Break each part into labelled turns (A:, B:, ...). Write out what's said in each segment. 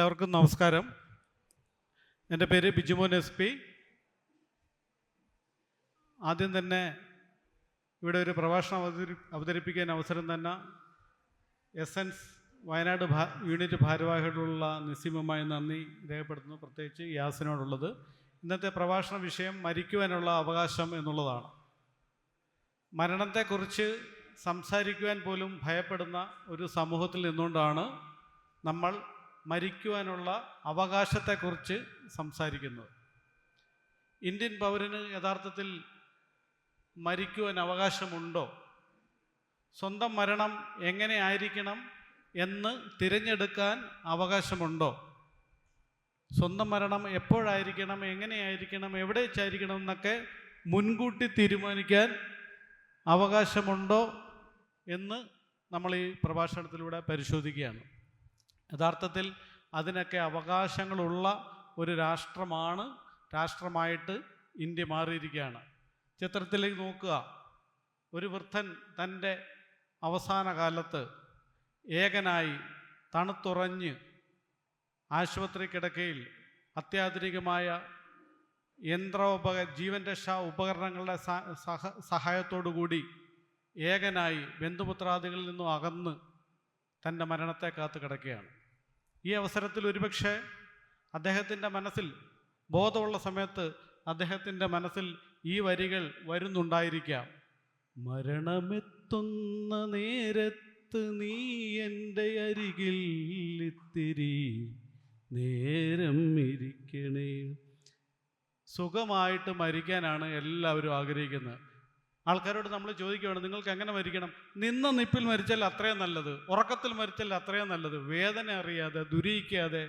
A: എല്ലാവർക്കും നമസ്കാരം. എൻ്റെ പേര് ബിജുമോൻ SP. ആദ്യം തന്നെ ഇവിടെ ഒരു പ്രഭാഷണം അവതരിപ്പിക്കാൻ അവസരം തന്നെ എസൻസ് വയനാട് യൂണിറ്റ് ഭാരവാഹികളുള്ള നിസ്സീമമായി നന്ദി രേഖപ്പെടുത്തുന്നു, പ്രത്യേകിച്ച് യാസിനോടുള്ളത്. ഇന്നത്തെ പ്രഭാഷണ വിഷയം മരിക്കുവാനുള്ള അവകാശം എന്നുള്ളതാണ്. മരണത്തെക്കുറിച്ച് സംസാരിക്കുവാൻ പോലും ഭയപ്പെടുന്ന ഒരു സമൂഹത്തിൽ നിന്നുകൊണ്ടാണ് നമ്മൾ മരിക്കുവാനുള്ള അവകാശത്തെക്കുറിച്ച് സംസാരിക്കുന്നത്. ഇന്ത്യൻ പൗരന് യഥാർത്ഥത്തിൽ മരിക്കുവാൻ അവകാശമുണ്ടോ? സ്വന്തം മരണം എങ്ങനെ ആയിരിക്കണം എന്ന് തിരഞ്ഞെടുക്കാൻ അവകാശമുണ്ടോ? സ്വന്തം മരണം എപ്പോഴായിരിക്കണം, എങ്ങനെയായിരിക്കണം, എവിടെ വെച്ചായിരിക്കണം എന്നൊക്കെ മുൻകൂട്ടി തീരുമാനിക്കാൻ അവകാശമുണ്ടോ എന്ന് നമ്മൾ ഈ പ്രഭാഷണത്തിലൂടെ പരിശോധിക്കുകയാണ്. യഥാർത്ഥത്തിൽ അതിനൊക്കെ അവകാശങ്ങളുള്ള ഒരു രാഷ്ട്രമായിട്ട് ഇന്ത്യ മാറിയിരിക്കുകയാണ്. ചിത്രത്തിലേക്ക് നോക്കുക. ഒരു വൃദ്ധൻ തൻ്റെ അവസാന കാലത്ത് ഏകനായി തണുത്തുറഞ്ഞ് ആശുപത്രി കിടക്കയിൽ അത്യാധുനികമായ ജീവൻ രക്ഷാ ഉപകരണങ്ങളുടെ സഹായത്തോടുകൂടി ഏകനായി ബന്ധുമിത്രാദികളിൽ നിന്നും അകന്ന് തൻ്റെ മരണത്തെ കാത്തു കിടക്കുകയാണ്. ഈ അവസരത്തിൽ ഒരുപക്ഷെ അദ്ദേഹത്തിൻ്റെ മനസ്സിൽ, ബോധമുള്ള സമയത്ത് അദ്ദേഹത്തിൻ്റെ മനസ്സിൽ ഈ വരികൾ വരുന്നുണ്ടായിരിക്കാം: മരണമെത്തുന്ന നേരത്ത് നീ എൻ്റെ അരികിൽ ഇത്തിരി നേരം ഇരിക്കണേ. സുഖമായിട്ട് മരിക്കാനാണ് എല്ലാവരും ആഗ്രഹിക്കുന്നത്. ആൾക്കാരോട് നമ്മൾ ചോദിക്കുകയാണ്, നിങ്ങൾക്ക് എങ്ങനെ മരിക്കണം? നിന്ന നിപ്പിൽ മരിച്ചാൽ അത്രയും നല്ലത്, ഉറക്കത്തിൽ മരിച്ചാൽ അത്രയും നല്ലത്. വേദന അറിയാതെ, ദുരിയിക്കാതെ,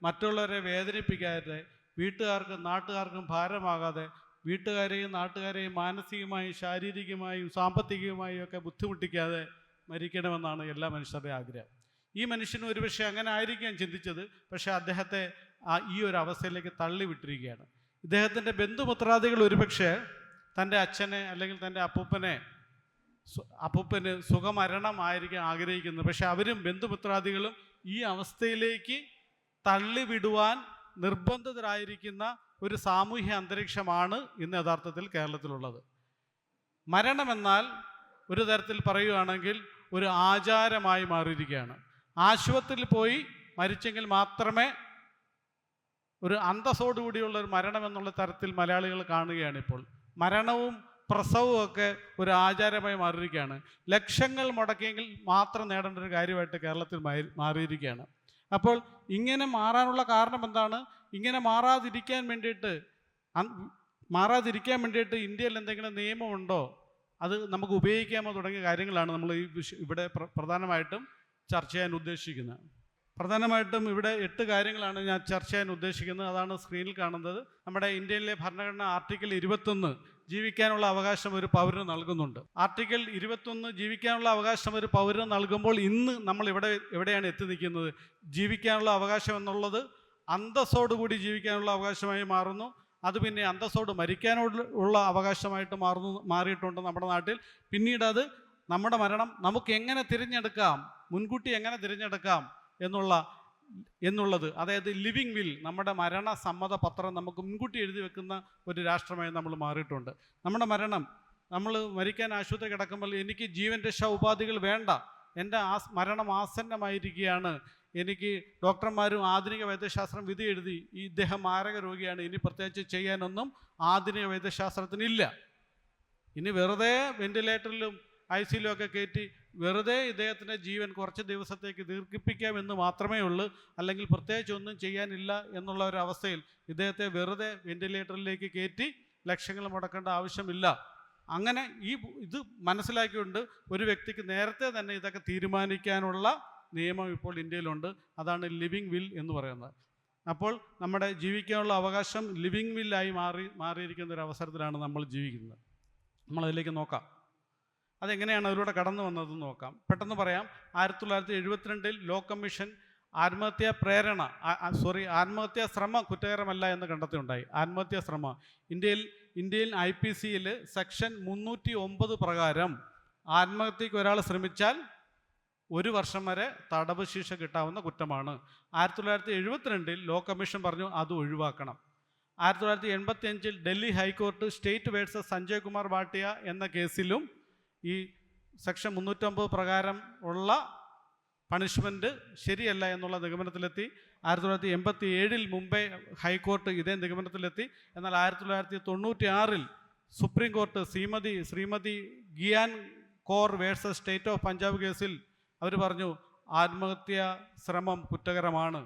A: മറ്റുള്ളവരെ വേദനിപ്പിക്കാതെ, വീട്ടുകാർക്കും നാട്ടുകാർക്കും ഭാരമാകാതെ, വീട്ടുകാരെയും നാട്ടുകാരെയും മാനസികമായും ശാരീരികമായും സാമ്പത്തികമായും ഒക്കെ ബുദ്ധിമുട്ടിക്കാതെ മരിക്കണമെന്നാണ് എല്ലാ മനുഷ്യരുടെയും ആഗ്രഹം. ഈ മനുഷ്യന് ഒരുപക്ഷെ അങ്ങനെ ആയിരിക്കാം ചിന്തിച്ചത്, പക്ഷേ അദ്ദേഹത്തെ ഈ ഒരു അവസ്ഥയിലേക്ക് തള്ളിവിട്ടിരിക്കുകയാണ്. ഇദ്ദേഹത്തിൻ്റെ ബന്ധുമിത്രാദികൾ ഒരുപക്ഷെ തൻ്റെ അച്ഛനെ അല്ലെങ്കിൽ തൻ്റെ അപ്പൂപ്പന് സുഖമരണമായിരിക്കും ആഗ്രഹിക്കുന്നത്. പക്ഷെ അവരും ബന്ധുമിത്രാദികളും ഈ അവസ്ഥയിലേക്ക് തള്ളിവിടുവാൻ നിർബന്ധിതരായിരിക്കുന്ന ഒരു സാമൂഹ്യ അന്തരീക്ഷമാണ് ഇന്ന് യഥാർത്ഥത്തിൽ കേരളത്തിലുള്ളത്. മരണമെന്നാൽ ഒരു തരത്തിൽ പറയുകയാണെങ്കിൽ ഒരു ആചാരമായി മാറിയിരിക്കുകയാണ്. ആശുപത്രിയിൽ പോയി മരിച്ചെങ്കിൽ മാത്രമേ ഒരു അന്തസ്സോടുകൂടിയുള്ള ഒരു മരണം എന്നുള്ള തരത്തിൽ മലയാളികൾ കാണുകയാണ്. ഇപ്പോൾ മരണവും പ്രസവവും ഒക്കെ ഒരു ആചാരമായി മാറിയിരിക്കുകയാണ്. ലക്ഷങ്ങൾ മുടക്കിയെങ്കിൽ മാത്രം നേടേണ്ട ഒരു കാര്യമായിട്ട് കേരളത്തിൽ മാറിയിരിക്കുകയാണ്. അപ്പോൾ ഇങ്ങനെ മാറാനുള്ള കാരണം എന്താണ്? ഇങ്ങനെ മാറാതിരിക്കാൻ വേണ്ടിയിട്ട് ഇന്ത്യയിൽ എന്തെങ്കിലും നിയമമുണ്ടോ, അത് നമുക്ക് ഉപയോഗിക്കാമോ തുടങ്ങിയ കാര്യങ്ങളാണ് നമ്മൾ ഇവിടെ പ്രധാനമായിട്ടും ചർച്ച ചെയ്യാൻ ഉദ്ദേശിക്കുന്നത്. പ്രധാനമായിട്ടും ഇവിടെ 8 കാര്യങ്ങളാണ് ഞാൻ ചർച്ച ചെയ്യാൻ ഉദ്ദേശിക്കുന്നത്. അതാണ് സ്ക്രീനിൽ കാണുന്നത്. നമ്മുടെ ഇന്ത്യയിലെ ഭരണഘടന ആർട്ടിക്കിൾ 21 ജീവിക്കാനുള്ള അവകാശം ഒരു പൗരന് നൽകുന്നുണ്ട്. ആർട്ടിക്കിൾ 21 ജീവിക്കാനുള്ള അവകാശം ഒരു പൗരന് നൽകുമ്പോൾ ഇന്ന് നമ്മൾ എവിടെയാണ് എത്തി നിൽക്കുന്നത്? ജീവിക്കാനുള്ള അവകാശം എന്നുള്ളത് അന്തസ്സോടുകൂടി ജീവിക്കാനുള്ള അവകാശമായി മാറുന്നു. അത് പിന്നെ അന്തസ്സോട് മരിക്കാനുള്ള അവകാശമായിട്ട് മാറിയിട്ടുണ്ട് നമ്മുടെ നാട്ടിൽ. പിന്നീട് അത് നമ്മുടെ മരണം നമുക്ക് എങ്ങനെ തിരഞ്ഞെടുക്കാം, മുൻകൂട്ടി എങ്ങനെ തിരഞ്ഞെടുക്കാം എന്നുള്ളത്, അതായത് ലിവിങ് വിൽ, നമ്മുടെ മരണ സമ്മത പത്രം നമുക്ക് മുൻകൂട്ടി എഴുതി വെക്കുന്ന ഒരു രാഷ്ട്രമായി നമ്മൾ മാറിയിട്ടുണ്ട്. നമ്മുടെ നമ്മൾ മരിക്കാൻ ആശുപത്രി കിടക്കുമ്പോൾ എനിക്ക് ജീവൻ രക്ഷാ ഉപാധികൾ വേണ്ട, എൻ്റെ മരണം ആസന്നമായിരിക്കുകയാണ്, എനിക്ക് ഡോക്ടർമാരും ആധുനിക വൈദ്യശാസ്ത്രം വിധി എഴുതി ഇദ്ദേഹം മാരക രോഗിയാണ്, ഇനി പ്രത്യേകിച്ച് ചെയ്യാനൊന്നും ആധുനിക വൈദ്യശാസ്ത്രത്തിനില്ല, ഇനി വെറുതെ വെന്റിലേറ്ററിലും ICUലും ഒക്കെ കയറ്റി വെറുതെ ഇദ്ദേഹത്തിൻ്റെ ജീവൻ കുറച്ച് ദിവസത്തേക്ക് ദീർഘിപ്പിക്കാമെന്ന് മാത്രമേ ഉള്ളൂ, അല്ലെങ്കിൽ പ്രത്യേകിച്ച് ഒന്നും ചെയ്യാനില്ല എന്നുള്ള ഒരു അവസ്ഥയിൽ ഇദ്ദേഹത്തെ വെറുതെ വെന്റിലേറ്ററിലേക്ക് കയറ്റി ലക്ഷങ്ങൾ മുടക്കേണ്ട ആവശ്യമില്ല. അങ്ങനെ ഇത് മനസ്സിലാക്കിക്കൊണ്ട് ഒരു വ്യക്തിക്ക് നേരത്തെ തന്നെ ഇതൊക്കെ തീരുമാനിക്കാനുള്ള നിയമം ഇപ്പോൾ ഇന്ത്യയിലുണ്ട്. അതാണ് ലിവിങ് വിൽ എന്ന് പറയുന്നത്. അപ്പോൾ നമ്മുടെ ജീവിക്കാനുള്ള അവകാശം ലിവിങ് വില്ലായി മാറിയിരിക്കുന്ന ഒരു അവസരത്തിലാണ് നമ്മൾ ജീവിക്കുന്നത്. നമ്മളതിലേക്ക് നോക്കാം. അതെങ്ങനെയാണ് അതിലൂടെ കടന്നു വന്നതെന്ന് നോക്കാം. പെട്ടെന്ന് പറയാം. 1972 ലോ കമ്മീഷൻ ആത്മഹത്യാ ശ്രമം കുറ്റകരമല്ല എന്ന് കണ്ടെത്തിയുണ്ടായി. ആത്മഹത്യാ ശ്രമം ഇന്ത്യയിൽ IPCയിൽ സെക്ഷൻ 309 പ്രകാരം ആത്മഹത്യക്ക് ഒരാൾ ശ്രമിച്ചാൽ 1 വർഷം വരെ തടവ് ശിക്ഷ കിട്ടാവുന്ന കുറ്റമാണ്. 1972 ലോ കമ്മീഷൻ പറഞ്ഞു അത് ഒഴിവാക്കണം. 1985 Delhi high court state versus Sanjay Kumar Bhatia എന്ന കേസിലും ഈ സെക്ഷൻ 309 പ്രകാരം ഉള്ള പണിഷ്മെൻറ്റ് ശരിയല്ല എന്നുള്ള നിഗമനത്തിലെത്തി. 1987 മുംബൈ ഹൈക്കോർട്ട് ഇതേ നിഗമനത്തിലെത്തി. എന്നാൽ 1996 supreme court Shrimati Gian Kaur versus state of Punjab കേസിൽ അവർ പറഞ്ഞു ആത്മഹത്യാ ശ്രമം കുറ്റകരമാണ്.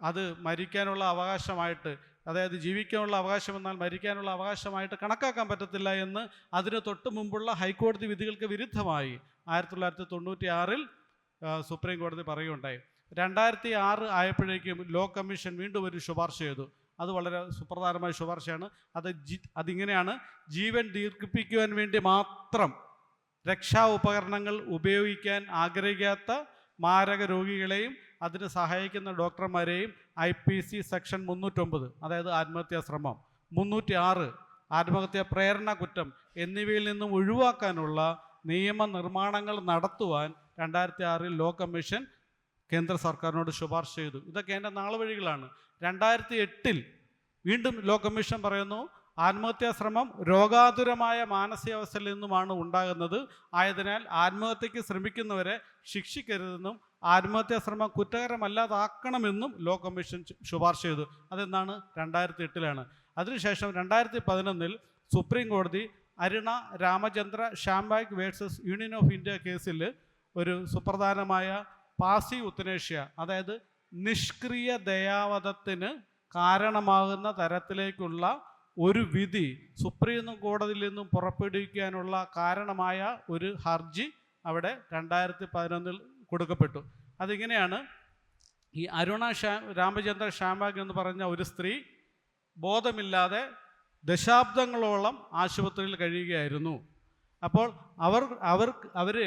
A: അത് മരിക്കാനുള്ള അവകാശമായിട്ട്, അതായത് ജീവിക്കാനുള്ള അവകാശം എന്നാൽ മരിക്കാനുള്ള അവകാശമായിട്ട് കണക്കാക്കാൻ പറ്റത്തില്ല എന്ന് അതിന് തൊട്ട് മുമ്പുള്ള ഹൈക്കോടതി വിധികൾക്ക് വിരുദ്ധമായി 1996 സുപ്രീം കോടതി പറയുകയുണ്ടായി. 2006 ആയപ്പോഴേക്കും ലോ കമ്മീഷൻ വീണ്ടും ഒരു ശുപാർശ ചെയ്തു. അത് വളരെ സുപ്രധാനമായ ശുപാർശയാണ്. അതിങ്ങനെയാണ്: ജീവൻ ദീർഘിപ്പിക്കുവാൻ വേണ്ടി മാത്രം രക്ഷാ ഉപകരണങ്ങൾ ഉപയോഗിക്കാൻ ആഗ്രഹിക്കാത്ത മാരക രോഗികളെയും അതിന് സഹായിക്കുന്ന ഡോക്ടർമാരെയും IPC സെക്ഷൻ 309, അതായത് ആത്മഹത്യാ ശ്രമം, 306 ആത്മഹത്യാ പ്രേരണ കുറ്റം എന്നിവയിൽ നിന്നും ഒഴിവാക്കാനുള്ള നിയമനിർമ്മാണങ്ങൾ നടത്തുവാൻ 2006 ലോ കമ്മീഷൻ കേന്ദ്ര സർക്കാരിനോട് ശുപാർശ ചെയ്തു. ഇതൊക്കെ എൻ്റെ നാളുവഴികളാണ്. 2008 വീണ്ടും ലോ കമ്മീഷൻ പറയുന്നു ആത്മഹത്യാ ശ്രമം രോഗാതുരമായ മാനസികാവസ്ഥയിൽ നിന്നുമാണ് ഉണ്ടാകുന്നത്. ആയതിനാൽ ആത്മഹത്യക്ക് ശ്രമിക്കുന്നവരെ ശിക്ഷിക്കരുതെന്നും ആത്മഹത്യാ ശ്രമം കുറ്റകരമല്ലാതാക്കണമെന്നും ലോ കമ്മീഷൻ ശുപാർശ ചെയ്തു. അതെന്നാണ് 2008. അതിനുശേഷം 2011 സുപ്രീം കോടതി Aruna Ramachandra Shanbaug versus union of India കേസിൽ ഒരു സുപ്രധാനമായ പാസീവ് ഉത്തനേഷ്യ, അതായത് നിഷ്ക്രിയ ദയാവധത്തിന് കാരണമാകുന്ന തരത്തിലേക്കുള്ള ഒരു വിധി സുപ്രീം കോടതിയിൽ നിന്നും പുറപ്പെടുവിക്കാനുള്ള കാരണമായ ഒരു ഹർജി അവിടെ 2011 കൊടുക്കപ്പെട്ടു. അതിങ്ങനെയാണ്: ഈ അരുണ രാമചന്ദ്ര ശ്യാംബാഗ് എന്ന് പറഞ്ഞ ഒരു സ്ത്രീ ബോധമില്ലാതെ ദശാബ്ദങ്ങളോളം ആശുപത്രിയിൽ കഴിയുകയായിരുന്നു. അപ്പോൾ അവർ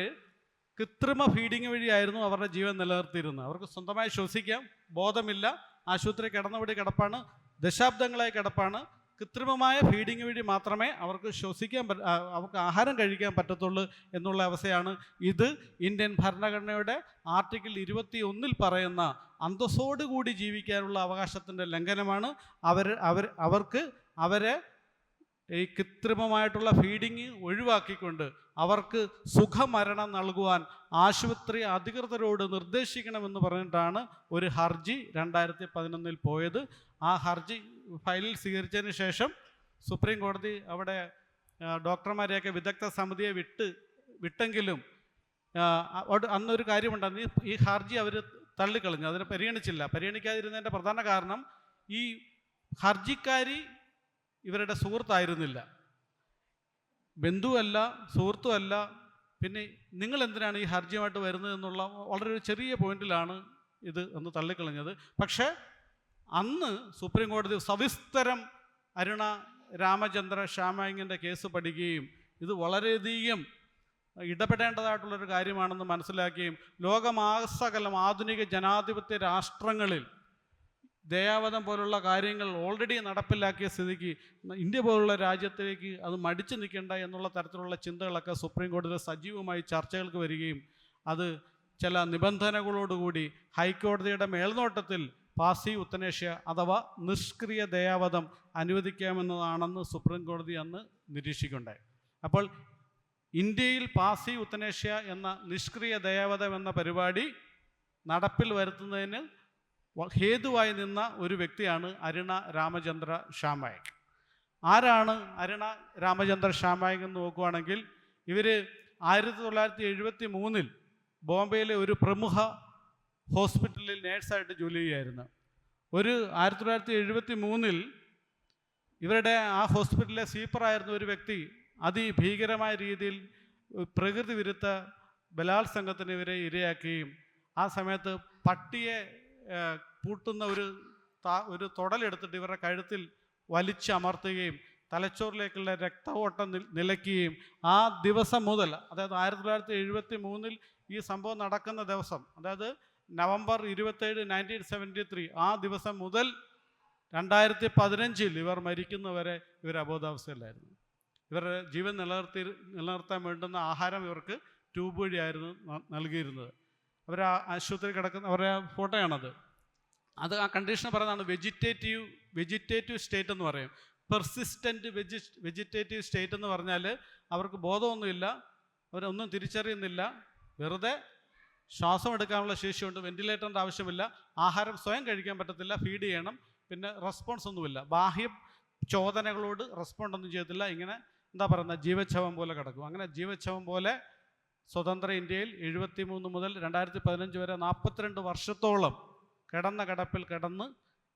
A: കൃത്രിമ ഫീഡിങ് വഴിയായിരുന്നു അവരുടെ ജീവൻ നിലനിർത്തിയിരുന്നത്. അവർക്ക് സ്വന്തമായി ശ്വസിക്കാം, ബോധമില്ല, ആശുപത്രി കിടന്നപടി കിടപ്പാണ്, ദശാബ്ദങ്ങളായി കിടപ്പാണ്. കൃത്രിമമായ ഫീഡിങ് വഴി മാത്രമേ അവർക്ക് അവർക്ക് ആഹാരം കഴിക്കാൻ പറ്റത്തുള്ളൂ എന്നുള്ള അവസ്ഥയാണ്. ഇത് ഇന്ത്യൻ ഭരണഘടനയുടെ ആർട്ടിക്കിൾ 21 പറയുന്ന അന്തസ്സോടുകൂടി ജീവിക്കാനുള്ള അവകാശത്തിൻ്റെ ലംഘനമാണ്. അവരെ ഈ കൃത്രിമമായിട്ടുള്ള ഫീഡിങ് ഒഴിവാക്കിക്കൊണ്ട് അവർക്ക് സുഖമരണം നൽകുവാൻ ആശുപത്രി അധികൃതരോട് നിർദ്ദേശിക്കണമെന്ന് പറഞ്ഞിട്ടാണ് ഒരു ഹർജി 2011 പോയത്. ആ ഹർജി ഫയലിൽ സ്വീകരിച്ചതിന് ശേഷം സുപ്രീം കോടതി അവിടെ ഡോക്ടർമാരെയൊക്കെ വിദഗ്ധ സമിതിയെ വിട്ടെങ്കിലും അന്നൊരു കാര്യമുണ്ടായിരുന്നു. ഈ ഹർജി അവർ തള്ളിക്കളഞ്ഞു, അതിനെ പരിഗണിക്കാതിരുന്നതിൻ്റെ പ്രധാന കാരണം ഈ ഹർജിക്കാരി ഇവരുടെ സുഹൃത്തായിരുന്നില്ല, ബന്ധുവല്ല, സുഹൃത്തുമല്ല. പിന്നെ നിങ്ങൾ എന്തിനാണ് ഈ ഹർജിയുമായിട്ട് വരുന്നത് എന്നുള്ള വളരെ ഒരു ചെറിയ പോയിന്റിലാണ് ഇത് ഒന്ന് തള്ളിക്കളഞ്ഞത്. പക്ഷേ അന്ന് സുപ്രീം കോടതി സവിസ്തരം അരുണ രാമചന്ദ്ര ശ്യാംബാഗിൻ്റെ കേസ് പഠിക്കുകയും ഇത് വളരെയധികം ഇടപെടേണ്ടതായിട്ടുള്ളൊരു കാര്യമാണെന്ന് മനസ്സിലാക്കുകയും ലോകമാസകലം ആധുനിക ജനാധിപത്യ രാഷ്ട്രങ്ങളിൽ ദയാവധം പോലുള്ള കാര്യങ്ങൾ ഓൾറെഡി നടപ്പിലാക്കിയ സ്ഥിതിക്ക് ഇന്ത്യ പോലുള്ള രാജ്യത്തിലേക്ക് അത് മടിച്ചു നിൽക്കേണ്ട എന്നുള്ള തരത്തിലുള്ള ചിന്തകളൊക്കെ സുപ്രീം കോടതിയിൽ സജീവമായി ചർച്ചകൾക്ക് വരികയും അത് ചില നിബന്ധനകളോടുകൂടി ഹൈക്കോടതിയുടെ മേൽനോട്ടത്തിൽ പാസീവ് ഉത്തനേഷ്യ അഥവാ നിഷ്ക്രിയ ദയാവധം അനുവദിക്കാമെന്നതാണെന്ന് സുപ്രീം കോടതി അന്ന് നിരീക്ഷിക്കുകയുണ്ടായി. അപ്പോൾ ഇന്ത്യയിൽ പാസീവ് ഉത്തനേഷ്യ എന്ന നിഷ്ക്രിയ ദയാവധം എന്ന പരിപാടി നടപ്പിൽ വരുത്തുന്നതിന് ഹേതുവായി നിന്ന ഒരു വ്യക്തിയാണ് അരുണ രാമചന്ദ്ര ശ്യാംബാഗ്. ആരാണ് അരുണ രാമചന്ദ്ര ശ്യാംബാഗ് എന്ന് നോക്കുകയാണെങ്കിൽ ഇവർ 1973 ബോംബെയിലെ ഒരു പ്രമുഖ ഹോസ്പിറ്റലിൽ നേഴ്സായിട്ട് ജോലി ചെയ്യുമായിരുന്നു. 1973 ഇവരുടെ ആ ഹോസ്പിറ്റലിലെ സ്വീപ്പറായിരുന്ന ഒരു വ്യക്തി അതിഭീകരമായ രീതിയിൽ പ്രകൃതി വിരുദ്ധ ബലാത്സംഗത്തിന് ഇവരെ ഇരയാക്കുകയും ആ സമയത്ത് പട്ടിയെ പൂട്ടുന്ന ഒരു തുടലെടുത്തിട്ട് ഇവരുടെ കഴുത്തിൽ വലിച്ചമർത്തുകയും തലച്ചോറിലേക്കുള്ള രക്തഓട്ടം നിലയ്ക്കുകയും ആ ദിവസം മുതൽ, അതായത് 1973 ഈ സംഭവം നടക്കുന്ന ദിവസം, അതായത് നവംബർ 27, 1973 ആ ദിവസം മുതൽ 2015 ഇവർ മരിക്കുന്നവരെ ഇവർ അബോധാവസ്ഥയിലായിരുന്നു. ഇവരുടെ ജീവൻ നിലനിർത്താൻ വേണ്ടുന്ന ആഹാരം ഇവർക്ക് ട്യൂബ് വഴിയായിരുന്നു നൽകിയിരുന്നത്. അവർ ആശുപത്രി കിടക്കുന്ന അവരുടെ ഫോട്ടോയാണത്. അത് ആ കണ്ടീഷൻ പറയുന്നതാണ് വെജിറ്റേറ്റീവ് സ്റ്റേറ്റ് എന്ന് പറയും. പെർസിസ്റ്റൻ്റ് വെജിറ്റേറ്റീവ് സ്റ്റേറ്റ് എന്ന് പറഞ്ഞാൽ അവർക്ക് ബോധമൊന്നുമില്ല, അവരൊന്നും തിരിച്ചറിയുന്നില്ല, വെറുതെ ശ്വാസം എടുക്കാനുള്ള ശേഷിയുണ്ട്, വെന്റിലേറ്ററിൻ്റെ ആവശ്യമില്ല, ആഹാരം സ്വയം കഴിക്കാൻ പറ്റത്തില്ല, ഫീഡ് ചെയ്യണം, പിന്നെ റെസ്പോൺസ് ഒന്നുമില്ല, ബാഹ്യ ചോദനകളോട് റെസ്പോണ്ട് ഒന്നും ചെയ്യത്തില്ല. ഇങ്ങനെ എന്താ പറയുന്നത്, ജീവച്ഛവം പോലെ കിടക്കും. അങ്ങനെ ജീവച്ഛവം പോലെ സ്വതന്ത്ര ഇന്ത്യയിൽ 73 മുതൽ 2015 വരെ 42 വർഷത്തോളം കിടന്ന കിടപ്പിൽ കിടന്ന്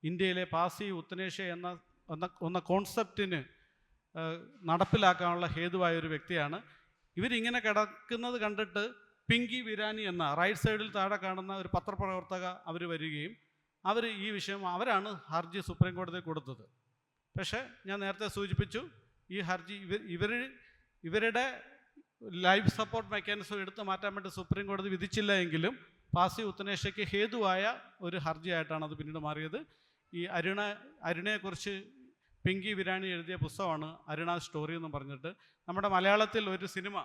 A: ഇന്ത്യയിലെ പാസി ഉത്തനേഷ്യ എന്ന കോൺസെപ്റ്റിന് നടപ്പിലാക്കാനുള്ള ഹേതുവായ ഒരു വ്യക്തിയാണ്. ഇവരിങ്ങനെ കിടക്കുന്നത് കണ്ടിട്ട് പിങ്കി വിരാനി എന്ന റൈറ്റ് സൈഡിൽ താഴെ കാണുന്ന ഒരു പത്രപ്രവർത്തക അവർ വരികയും ഈ വിഷയം അവരാണ് ഹർജി സുപ്രീം കോടതിയിൽ കൊടുത്തത്. പക്ഷേ ഞാൻ നേരത്തെ സൂചിപ്പിച്ചു, ഈ ഹർജി ഇവരുടെ ലൈഫ് സപ്പോർട്ട് മെക്കാനിസം എടുത്തു മാറ്റാൻ വേണ്ടി സുപ്രീം കോടതി വിധിച്ചില്ല എങ്കിലും പാസി ഉത്തനേഷ്യയ്ക്ക് ഹേതുവായ ഒരു ഹർജിയായിട്ടാണ് അത് പിന്നീട് മാറിയത്. ഈ അരുണയെക്കുറിച്ച് പിങ്കി വിരാനി എഴുതിയ പുസ്തകമാണ് അരുണ സ്റ്റോറി എന്ന് പറഞ്ഞിട്ട്. നമ്മുടെ മലയാളത്തിൽ ഒരു സിനിമ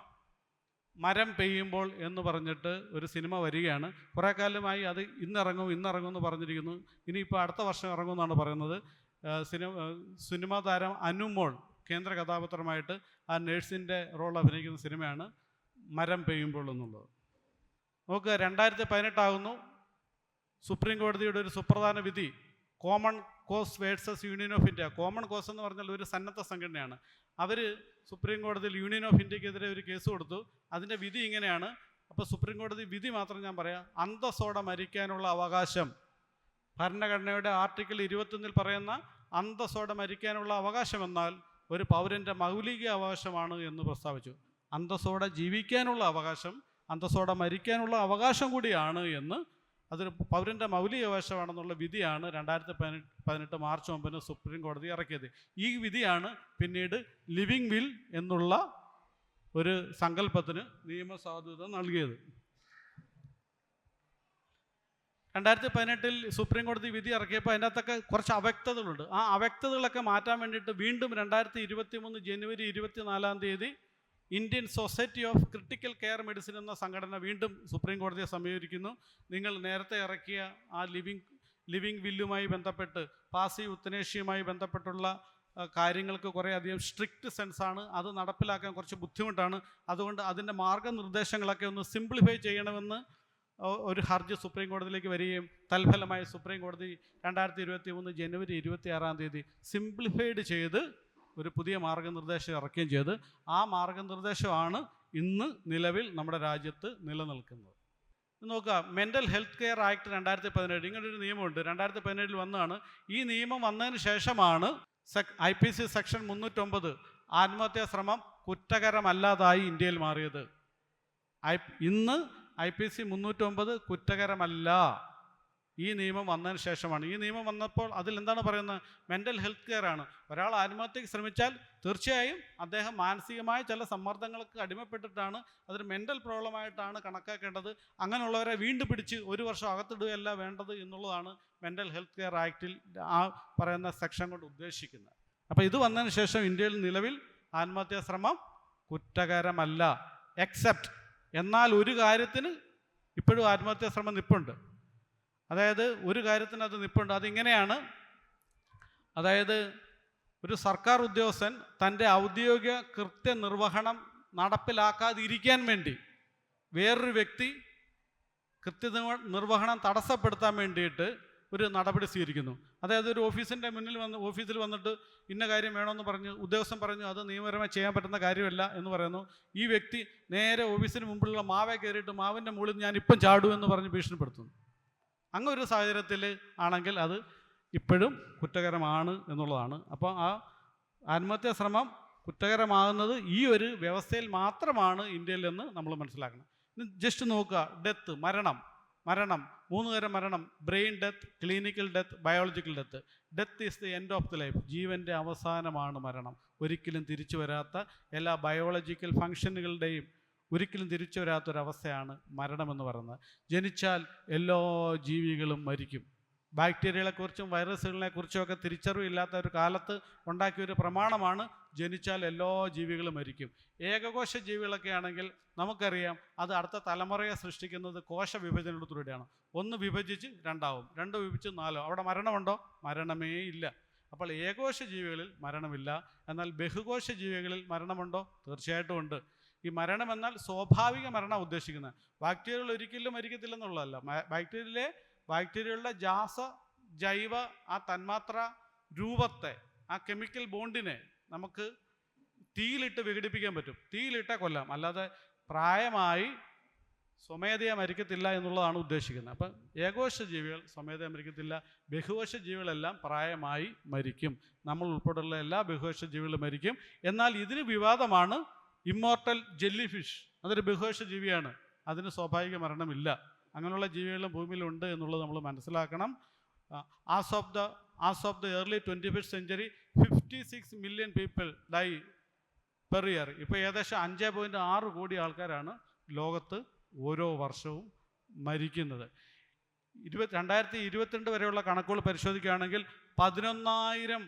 A: മരം പെയ്യുമ്പോൾ എന്ന് പറഞ്ഞിട്ട് ഒരു സിനിമ വരികയാണ്. കുറേ കാലമായി അത് ഇന്നിറങ്ങും എന്ന് പറഞ്ഞിരിക്കുന്നു. ഇനിയിപ്പോൾ അടുത്ത വർഷം ഇറങ്ങുമെന്നാണ് പറയുന്നത്. സിനിമാ താരം അനുമോൾ കേന്ദ്ര കഥാപാത്രമായിട്ട് ആ നേഴ്സിൻ്റെ റോൾ അഭിനയിക്കുന്ന സിനിമയാണ് മരം പെയ്യുമ്പോൾ എന്നുള്ളത്. നമുക്ക് 2018 ആകുന്നു, സുപ്രീം കോടതിയുടെ ഒരു സുപ്രധാന വിധി common cause versus union of India. Common cause എന്ന് പറഞ്ഞാൽ ഒരു സന്നദ്ധ സംഘടനയാണ്. അവർ സുപ്രീം കോടതിയിൽ യൂണിയൻ ഓഫ് ഇന്ത്യക്കെതിരെ ഒരു കേസ് കൊടുത്തു. അതിൻ്റെ വിധി ഇങ്ങനെയാണ്. അപ്പോൾ സുപ്രീം കോടതി വിധി മാത്രം ഞാൻ പറയാം. അന്തസ്സോടെ മരിക്കാനുള്ള അവകാശം, ഭരണഘടനയുടെ ആർട്ടിക്കിൾ 21 പറയുന്ന അന്തസ്സോടെ മരിക്കാനുള്ള അവകാശം എന്നാൽ ഒരു പൗരൻ്റെ മൗലിക അവകാശമാണ് എന്ന് പ്രസ്താവിച്ചു. അന്തസ്സോടെ ജീവിക്കാനുള്ള അവകാശം അന്തസ്സോടെ മരിക്കാനുള്ള അവകാശം കൂടിയാണ് എന്ന്, അതൊരു പൗരൻ്റെ മൗലിക അവകാശമാണെന്നുള്ള വിധിയാണ് 2018 മാർച്ച് 9 സുപ്രീം കോടതി ഇറക്കിയത്. ഈ വിധിയാണ് പിന്നീട് ലിവിങ് വിൽ എന്നുള്ള ഒരു സങ്കല്പത്തിന് നിയമസാധുത നൽകിയത്. 2018 സുപ്രീം കോടതി വിധി ഇറക്കിയപ്പോൾ അതിൻ്റെ അകത്തൊക്കെ കുറച്ച് അവ്യക്തതകളുണ്ട്. ആ അവ്യക്തതകളൊക്കെ മാറ്റാൻ വേണ്ടിയിട്ട് വീണ്ടും 2023 ജനുവരി 24 Indian society of critical care medicine എന്ന സംഘടന വീണ്ടും സുപ്രീം കോടതിയെ സമീപിക്കുന്നു. നിങ്ങൾ നേരത്തെ ഇറക്കിയ ആ ലിവിങ് വില്ലുമായി ബന്ധപ്പെട്ട് പാസി ഉത്തനേഷ്യയുമായി ബന്ധപ്പെട്ടുള്ള കാര്യങ്ങൾക്ക് കുറേയധികം സ്ട്രിക്റ്റ് സെൻസാണ്, അത് നടപ്പിലാക്കാൻ കുറച്ച് ബുദ്ധിമുട്ടാണ്, അതുകൊണ്ട് അതിൻ്റെ മാർഗനിർദ്ദേശങ്ങളൊക്കെ ഒന്ന് സിംപ്ലിഫൈ ചെയ്യണമെന്ന് ഒരു ഹർജി സുപ്രീം കോടതിയിലേക്ക് വരികയും തൽഫലമായി സുപ്രീം കോടതി 2023 ജനുവരി 26 സിംപ്ലിഫൈഡ് ചെയ്ത് ഒരു പുതിയ മാർഗനിർദ്ദേശം ഇറക്കുകയും ചെയ്ത് ആ മാർഗനിർദ്ദേശമാണ് ഇന്ന് നിലവിൽ നമ്മുടെ രാജ്യത്ത് നിലനിൽക്കുന്നത്. നോക്കുക, മെൻ്റൽ ഹെൽത്ത് കെയർ ആക്ട് 2017 ഇങ്ങനൊരു നിയമമുണ്ട്. 2017 വന്നതാണ്. ഈ നിയമം വന്നതിന് ശേഷമാണ് IPC സെക്ഷൻ 309 ആത്മഹത്യാ ശ്രമം കുറ്റകരമല്ലാതായി ഇന്ത്യയിൽ മാറിയത്. ഇന്ന് IPC 309 കുറ്റകരമല്ല. ഈ നിയമം വന്നതിന് ശേഷമാണ്. ഈ നിയമം വന്നപ്പോൾ അതിലെന്താണ് പറയുന്നത്? മെൻ്റൽ ഹെൽത്ത് കെയർ ആണ്. ഒരാൾ ആത്മഹത്യക്ക് ശ്രമിച്ചാൽ തീർച്ചയായും അദ്ദേഹം മാനസികമായ ചില സമ്മർദ്ദങ്ങൾക്ക് അടിമപ്പെട്ടിട്ടാണ്, അതൊരു മെൻ്റൽ പ്രോബ്ലമായിട്ടാണ് കണക്കാക്കേണ്ടത്. അങ്ങനെയുള്ളവരെ വീണ്ടും പിടിച്ച് 1 വർഷം അകത്തിടുകയല്ല വേണ്ടത് എന്നുള്ളതാണ് മെൻ്റൽ ഹെൽത്ത് കെയർ ആക്റ്റിൽ ആ പറയുന്ന സെക്ഷൻ കൊണ്ട് ഉദ്ദേശിക്കുന്നത്. അപ്പോൾ ഇത് വന്നതിന് ശേഷം ഇന്ത്യയിൽ നിലവിൽ ആത്മഹത്യാ ശ്രമം കുറ്റകരമല്ല. എക്സെപ്റ്റ്, എന്നാൽ ഒരു കാര്യത്തിന് ഇപ്പോഴും ആത്മഹത്യാ ശ്രമം നിൽപ്പുണ്ട്. അതായത് ഒരു കാര്യത്തിന് അത് നിൽപ്പുണ്ട്. അതിങ്ങനെയാണ്. അതായത് ഒരു സർക്കാർ ഉദ്യോഗസ്ഥൻ തൻ്റെ ഔദ്യോഗിക കൃത്യനിർവഹണം നടപ്പിലാക്കാതിരിക്കാൻ വേണ്ടി വേറൊരു വ്യക്തി കൃത്യനിർവഹണം തടസ്സപ്പെടുത്താൻ വേണ്ടിയിട്ട് ഒരു നടപടി സ്വീകരിക്കുന്നു. അതായത് ഒരു ഓഫീസിൽ വന്നിട്ട് ഇന്ന കാര്യം വേണമെന്ന് പറഞ്ഞ് ഉദ്യോഗസ്ഥൻ പറഞ്ഞു അത് നിയമപരമായി ചെയ്യാൻ പറ്റുന്ന കാര്യമല്ല എന്ന് പറയുന്നു. ഈ വ്യക്തി നേരെ ഓഫീസിന് മുമ്പിലുള്ള മാവേ കയറിയിട്ട് മാവിൻ്റെ മുകളിൽ ഞാൻ ഇപ്പം ചാടൂ എന്ന് പറഞ്ഞ് ഭീഷണിപ്പെടുത്തുന്നു. അങ്ങനെ ഒരു സാഹചര്യത്തിൽ ആണെങ്കിൽ അത് ഇപ്പോഴും കുറ്റകരമാണ് എന്നുള്ളതാണ്. അപ്പോൾ ആ ആത്മഹത്യാ ശ്രമം കുറ്റകരമാകുന്നത് ഈ ഒരു വ്യവസ്ഥയിൽ മാത്രമാണ് ഇന്ത്യയിൽ എന്ന് നമ്മൾ മനസ്സിലാക്കണം. ജസ്റ്റ് നോക്കുക, ഡെത്ത്, മരണം 3 തരം മരണം: brain death, clinical death, biological death. Death is the end of the life. ജീവൻ്റെ അവസാനമാണ് മരണം. ഒരിക്കലും തിരിച്ചു വരാത്ത എല്ലാ ബയോളജിക്കൽ ഫങ്ഷനുകളുടെയും ഒരിക്കലും തിരിച്ചു വരാത്തൊരവസ്ഥയാണ് മരണമെന്ന് പറയുന്നത്. ജനിച്ചാൽ എല്ലാ ജീവികളും മരിക്കും. ബാക്ടീരിയകളെക്കുറിച്ചും വൈറസുകളെക്കുറിച്ചും ഒക്കെ തിരിച്ചറിവില്ലാത്ത ഒരു കാലത്ത് ഉണ്ടാക്കിയ ഒരു പ്രമാണമാണ് ജനിച്ചാൽ എല്ലാ ജീവികളും മരിക്കും. ഏകകോശ ജീവികളൊക്കെ ആണെങ്കിൽ നമുക്കറിയാം അത് അടുത്ത തലമുറയെ സൃഷ്ടിക്കുന്നത് കോശ വിഭജനത്തിലൂടെയാണ്. ഒന്ന് വിഭജിച്ച് രണ്ടാവും, രണ്ട് വിഭജിച്ച് നാലാവും. അവിടെ മരണമുണ്ടോ? മരണമേ ഇല്ല. അപ്പോൾ ഏകകോശ ജീവികളിൽ മരണമില്ല. എന്നാൽ ബഹുകോശ ജീവികളിൽ മരണമുണ്ടോ? തീർച്ചയായിട്ടും ഉണ്ട്. ഈ മരണം എന്നാൽ സ്വാഭാവിക മരണം ഉദ്ദേശിക്കുന്നത്. ബാക്ടീരിയകൾ ഒരിക്കലും മരിക്കത്തില്ലെന്നുള്ളതല്ല. ബാക്ടീരിയകളുടെ ജൈവ ആ തന്മാത്ര രൂപത്തെ, ആ കെമിക്കൽ ബോണ്ടിനെ നമുക്ക് തീയിലിട്ട് വിഘടിപ്പിക്കാൻ പറ്റും. തീയിലിട്ടേ കൊല്ലാം, അല്ലാതെ പ്രായമായി സ്വമേധയാ മരിക്കത്തില്ല എന്നുള്ളതാണ് ഉദ്ദേശിക്കുന്നത്. അപ്പം ഏകകോശ ജീവികൾ സ്വമേധയാ മരിക്കത്തില്ല. ബഹുകോശ ജീവികളെല്ലാം പ്രായമായി മരിക്കും. നമ്മൾ ഉൾപ്പെടെയുള്ള എല്ലാ ബഹുകോശ ജീവികളും മരിക്കും. എന്നാൽ ഇതിന് വിവാദമാണ് ഇമ്മോർട്ടൽ ജെല്ലി ഫിഷ്. അതൊരു ബഹുകോശ ജീവിയാണ്, അതിന് സ്വാഭാവിക മരണമില്ല. അങ്ങനെയുള്ള ജീവികളും ഭൂമിയിലുണ്ട് എന്നുള്ളത് നമ്മൾ മനസ്സിലാക്കണം. As of the early 21st century 56 million people die per year. ഇപ്പോൾ ഏകദേശം 5.6 കോടി ആൾക്കാരാണ് ലോകത്ത് ഓരോ വർഷവും മരിക്കുന്നത്. 2022 വരെയുള്ള കണക്കുകൾ പരിശോധിക്കുകയാണെങ്കിൽ 11,000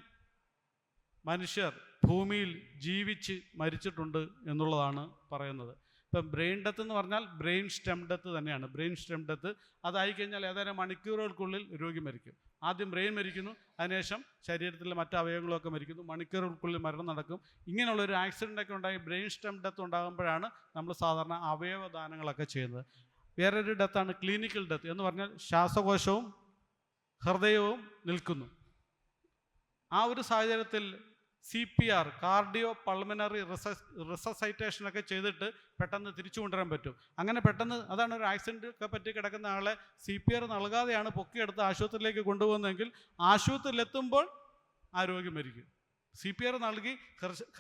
A: മനുഷ്യർ ഭൂമിയിൽ ജീവിച്ച് മരിച്ചിട്ടുണ്ട് എന്നുള്ളതാണ് പറയുന്നത്. ഇപ്പം ബ്രെയിൻ ഡെത്ത് എന്ന് പറഞ്ഞാൽ ബ്രെയിൻ സ്റ്റെം ഡെത്ത് തന്നെയാണ്. ബ്രെയിൻ സ്റ്റെം ഡെത്ത് അതായിക്കഴിഞ്ഞാൽ ഏതാനും മണിക്കൂറുകൾക്കുള്ളിൽ രോഗി മരിക്കും. ആദ്യം ബ്രെയിൻ മരിക്കുന്നു, അതിനുശേഷം ശരീരത്തിലെ മറ്റ് അവയവങ്ങളൊക്കെ മരിക്കുന്നു, മണിക്കൂറുകൾക്കുള്ളിൽ മരണം നടക്കും. ഇങ്ങനെയുള്ളൊരു ആക്സിഡൻ്റൊക്കെ ഉണ്ടായി ബ്രെയിൻ സ്റ്റെം ഡെത്ത് ഉണ്ടാകുമ്പോഴാണ് നമ്മൾ സാധാരണ അവയവദാനങ്ങളൊക്കെ ചെയ്യുന്നത്. വേറൊരു ഡെത്താണ് ക്ലിനിക്കൽ ഡെത്ത് എന്ന് പറഞ്ഞാൽ ശ്വാസകോശവും ഹൃദയവും നിൽക്കുന്നു. ആ ഒരു സാഹചര്യത്തിൽ CPR, കാർഡിയോ പൾമനറി റിസസൈറ്റേഷനൊക്കെ ചെയ്തിട്ട് പെട്ടെന്ന് തിരിച്ചു കൊണ്ടുവരാൻ പറ്റും. അങ്ങനെ പെട്ടെന്ന്, അതാണ് ഒരു ആക്സിഡൻ്റ് ഒക്കെ പറ്റി കിടക്കുന്ന ആളെ CPR നൽകാതെയാണ് പൊക്കിയെടുത്ത് ആശുപത്രിയിലേക്ക് കൊണ്ടുപോകുന്നതെങ്കിൽ ആശുപത്രിയിലെത്തുമ്പോൾ ആ രോഗി മരിക്കും. CPR നൽകി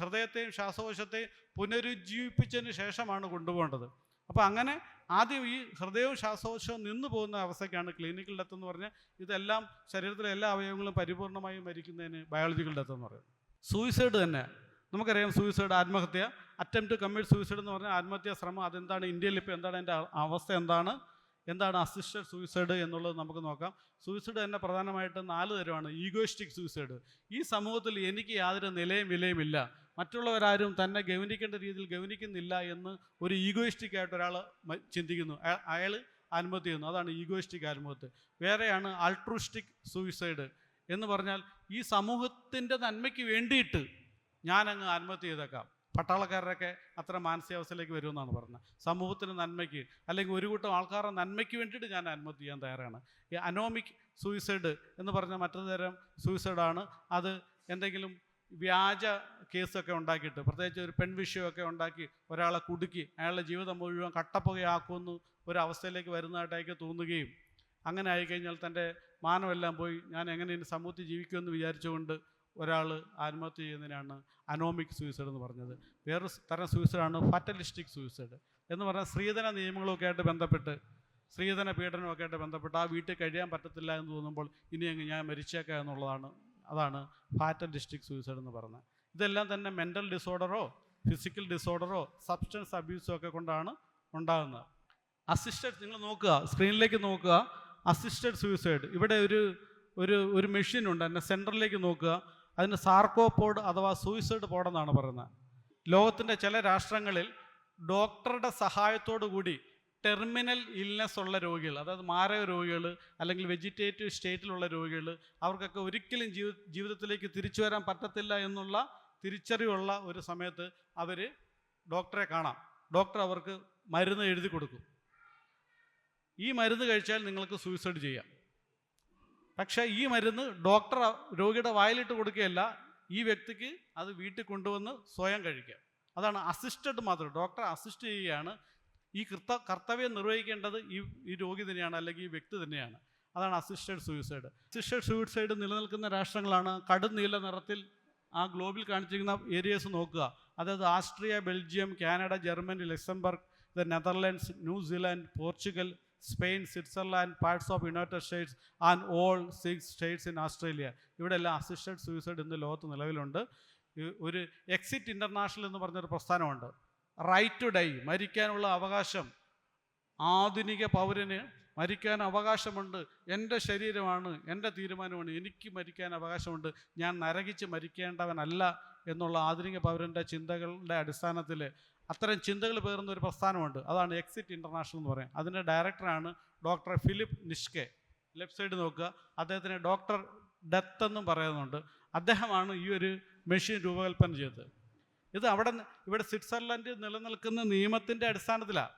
A: ഹൃദയത്തെയും ശ്വാസകോശത്തെയും പുനരുജ്ജീവിപ്പിച്ചതിന് ശേഷമാണ് കൊണ്ടുപോകേണ്ടത്. അപ്പോൾ അങ്ങനെ ആദ്യം ഈ ഹൃദയവും ശ്വാസകോശവും നിന്നു പോകുന്ന അവസ്ഥയ്ക്കാണ് ക്ലിനിക്കൽ ഡെത്ത് എന്ന് പറഞ്ഞാൽ. ഇതെല്ലാം ശരീരത്തിലെ എല്ലാ അവയവങ്ങളും പരിപൂർണമായും മരിക്കുന്നതിന് ബയോളജിക്കൽ ഡെത്ത് എന്ന് പറയുന്നത്. സൂയിസൈഡ് തന്നെ നമുക്കറിയാം. സൂയിസൈഡ്, ആത്മഹത്യ, അറ്റംപ്റ്റ് ടു കമ്മിറ്റ് സൂയിസൈഡ് എന്ന് പറഞ്ഞാൽ ആത്മഹത്യാ ശ്രമം. അതെന്താണ് ഇന്ത്യയിൽ ഇപ്പോൾ, എന്താണ് അതിൻ്റെ അവസ്ഥ, എന്താണ് അസിസ്റ്റഡ് സൂയിസൈഡ് എന്നുള്ളത് നമുക്ക് നോക്കാം. സൂയിസൈഡ് തന്നെ പ്രധാനമായിട്ട് 4 തരമാണ്. Egoistic suicide. ഈ സമൂഹത്തിൽ എനിക്ക് യാതൊരു നിലയും വിലയുമില്ല, മറ്റുള്ളവരാരും തന്നെ ഗൗനിക്കേണ്ട രീതിയിൽ ഗൗനിക്കുന്നില്ല എന്ന് ഒരു ഈഗോയിസ്റ്റിക് ആയിട്ട് ഒരാൾ ചിന്തിക്കുന്നു, അയാൾ ആത്മഹത്യ ചെയ്യുന്നു. അതാണ് ഈഗോയിസ്റ്റിക് ആത്മഹത്യ. വേറെയാണ് ആൾട്രൂസ്റ്റിക് സൂയിസൈഡ് എന്ന് പറഞ്ഞാൽ ഈ സമൂഹത്തിൻ്റെ നന്മയ്ക്ക് വേണ്ടിയിട്ട് ഞാനങ്ങ് ആത്മഹത്യ ചെയ്തേക്കാം. പട്ടാളക്കാരുടെയൊക്കെ അത്ര മാനസികാവസ്ഥയിലേക്ക് വരുമെന്നാണ് പറഞ്ഞത്. സമൂഹത്തിന് നന്മയ്ക്ക്, അല്ലെങ്കിൽ ഒരു കൂട്ടം ആൾക്കാരുടെ നന്മയ്ക്ക് വേണ്ടിയിട്ട് ഞാൻ ആത്മഹത്യ ചെയ്യാൻ തയ്യാറാണ്. ഈ അനോമിക് സൂയിസൈഡ് എന്ന് പറഞ്ഞ മറ്റൊരു തരം സൂയിസൈഡാണ്. അത് എന്തെങ്കിലും വ്യാജ കേസൊക്കെ ഉണ്ടാക്കിയിട്ട്, പ്രത്യേകിച്ച് ഒരു പെൺവിഷയമൊക്കെ ഉണ്ടാക്കി ഒരാളെ കുടുക്കി അയാളുടെ ജീവിതം മുഴുവൻ കട്ടപ്പുകയാക്കുമെന്ന് ഒരവസ്ഥയിലേക്ക് വരുന്നതായിട്ടൊക്കെ തോന്നുകയും, അങ്ങനെ ആയിക്കഴിഞ്ഞാൽ തൻ്റെ മാനമെല്ലാം പോയി ഞാൻ എങ്ങനെ ഇനി സമൂഹത്തിൽ ജീവിക്കുമെന്ന് വിചാരിച്ചുകൊണ്ട് ഒരാൾ ആത്മഹത്യ ചെയ്യുന്നതിനാണ് അനോമിക് സൂയിസൈഡ് എന്ന് പറഞ്ഞത്. വേറൊരു തരം സൂയിസൈഡാണ് ഫാറ്റലിസ്റ്റിക് സൂയിസൈഡ് എന്ന് പറഞ്ഞാൽ സ്ത്രീധന നിയമങ്ങളൊക്കെ ആയിട്ട് ബന്ധപ്പെട്ട്, സ്ത്രീധന പീഡനമൊക്കെ ആയിട്ട് ബന്ധപ്പെട്ട് ആ വീട്ടിൽ കഴിയാൻ പറ്റത്തില്ല എന്ന് തോന്നുമ്പോൾ ഇനി അങ്ങ് ഞാൻ മരിച്ചേക്കാം എന്നുള്ളതാണ്. അതാണ് ഫാറ്റലിസ്റ്റിക് സൂയിസൈഡ് എന്ന് പറഞ്ഞത്. ഇതെല്ലാം തന്നെ മെൻ്റൽ ഡിസോർഡറോ ഫിസിക്കൽ ഡിസോർഡറോ സബ്സ്റ്റൻസ് അബ്യൂസോ ഒക്കെ കൊണ്ടാണ് ഉണ്ടാകുന്നത്. അസിസ്റ്റഡ്, നിങ്ങൾ നോക്കുക, സ്ക്രീനിലേക്ക് നോക്കുക, അസിസ്റ്റഡ് സൂയിസൈഡ്. ഇവിടെ ഒരു മെഷീനുണ്ട്, അതിൻ്റെ സെൻറ്ററിലേക്ക് നോക്കുക. അതിന് സാർക്കോപോഡ് അഥവാ സൂയിസൈഡ് പോഡെന്നാണ് പറയുന്നത്. ലോകത്തിൻ്റെ ചില രാഷ്ട്രങ്ങളിൽ ഡോക്ടറുടെ സഹായത്തോടു കൂടി ടെർമിനൽ ഇൽനെസ് ഉള്ള രോഗികൾ, അതായത് മാരക രോഗികൾ അല്ലെങ്കിൽ വെജിറ്റേറ്റീവ് സ്റ്റേറ്റിലുള്ള രോഗികൾ, അവർക്കൊക്കെ ഒരിക്കലും ജീവിതത്തിലേക്ക് തിരിച്ചു വരാൻ പറ്റത്തില്ല എന്നുള്ള തിരിച്ചറിവുള്ള ഒരു സമയത്ത് അവർ ഡോക്ടറെ കാണാം. ഡോക്ടർ അവർക്ക് മരുന്ന് എഴുതി കൊടുക്കും. ഈ മരുന്ന് കഴിച്ചാൽ നിങ്ങൾക്ക് സൂയിസൈഡ് ചെയ്യാം. പക്ഷേ ഈ മരുന്ന് ഡോക്ടർ രോഗിയുടെ വായിലിട്ട് കൊടുക്കുകയല്ല, ഈ വ്യക്തിക്ക് അത് വീട്ടിൽ കൊണ്ടുവന്ന് സ്വയം കഴിക്കാം. അതാണ് അസിസ്റ്റഡ് മാത്രം. ഡോക്ടർ അസിസ്റ്റ് ചെയ്യുകയാണ്. ഈ കർത്തവ്യം നിർവഹിക്കേണ്ടത് ഈ രോഗി തന്നെയാണ്, അല്ലെങ്കിൽ ഈ വ്യക്തി തന്നെയാണ്. അതാണ് അസിസ്റ്റഡ് സൂയിസൈഡ്. അസിസ്റ്റഡ് സൂയിസൈഡ് നിലനിൽക്കുന്ന രാഷ്ട്രങ്ങളാണ് കടും നീല നിറത്തിൽ ആ ഗ്ലോബിൽ കാണിച്ചിരിക്കുന്ന ഏരിയസ് നോക്കുക. അതായത് Austria, Belgium, Canada, Germany, Luxembourg, Netherlands, New Zealand, Portugal, Spain, Switzerland, parts of United States and all 6 States in Australia. ഇവിടെ എല്ലാം അസിസ്റ്റഡ് സൂയിസൈഡ് ഇന്ന് ലോകത്ത് നിലവിലുണ്ട്. ഒരു എക്സിറ്റ് ഇൻ്റർനാഷണൽ എന്ന് പറഞ്ഞൊരു പ്രസ്ഥാനമുണ്ട്. റൈറ്റ് ടു ഡൈ, മരിക്കാനുള്ള അവകാശം ആധുനിക പൗരന് മരിക്കാൻ അവകാശമുണ്ട്, എൻ്റെ ശരീരമാണ്, എൻ്റെ തീരുമാനമാണ്, എനിക്ക് മരിക്കാൻ അവകാശമുണ്ട്, ഞാൻ നരകിച്ച് മരിക്കേണ്ടവനല്ല എന്നുള്ള ആധുനിക പൗരൻ്റെ ചിന്തകളുടെ അടിസ്ഥാനത്തിൽ അത്തരം ചിന്തകൾ പേറുന്ന ഒരു പ്രസ്ഥാനമുണ്ട്. അതാണ് എക്സിറ്റ് ഇൻ്റർനാഷണൽ എന്ന് പറയും. അതിൻ്റെ ഡയറക്ടറാണ് ഡോക്ടർ ഫിലിപ്പ് നിഷ്കെ. ലെഫ്റ്റ് സൈഡ് നോക്കുക, അദ്ദേഹത്തിന് ഡോക്ടർ ഡെത്ത് എന്നും പറയുന്നുണ്ട്. അദ്ദേഹമാണ് ഈ ഒരു മെഷീൻ രൂപകൽപ്പന ചെയ്തത്. ഇത് ഇവിടെ സ്വിറ്റ്സർലൻഡ് നിലനിൽക്കുന്ന നിയമത്തിൻ്റെ അടിസ്ഥാനത്തിലാണ്.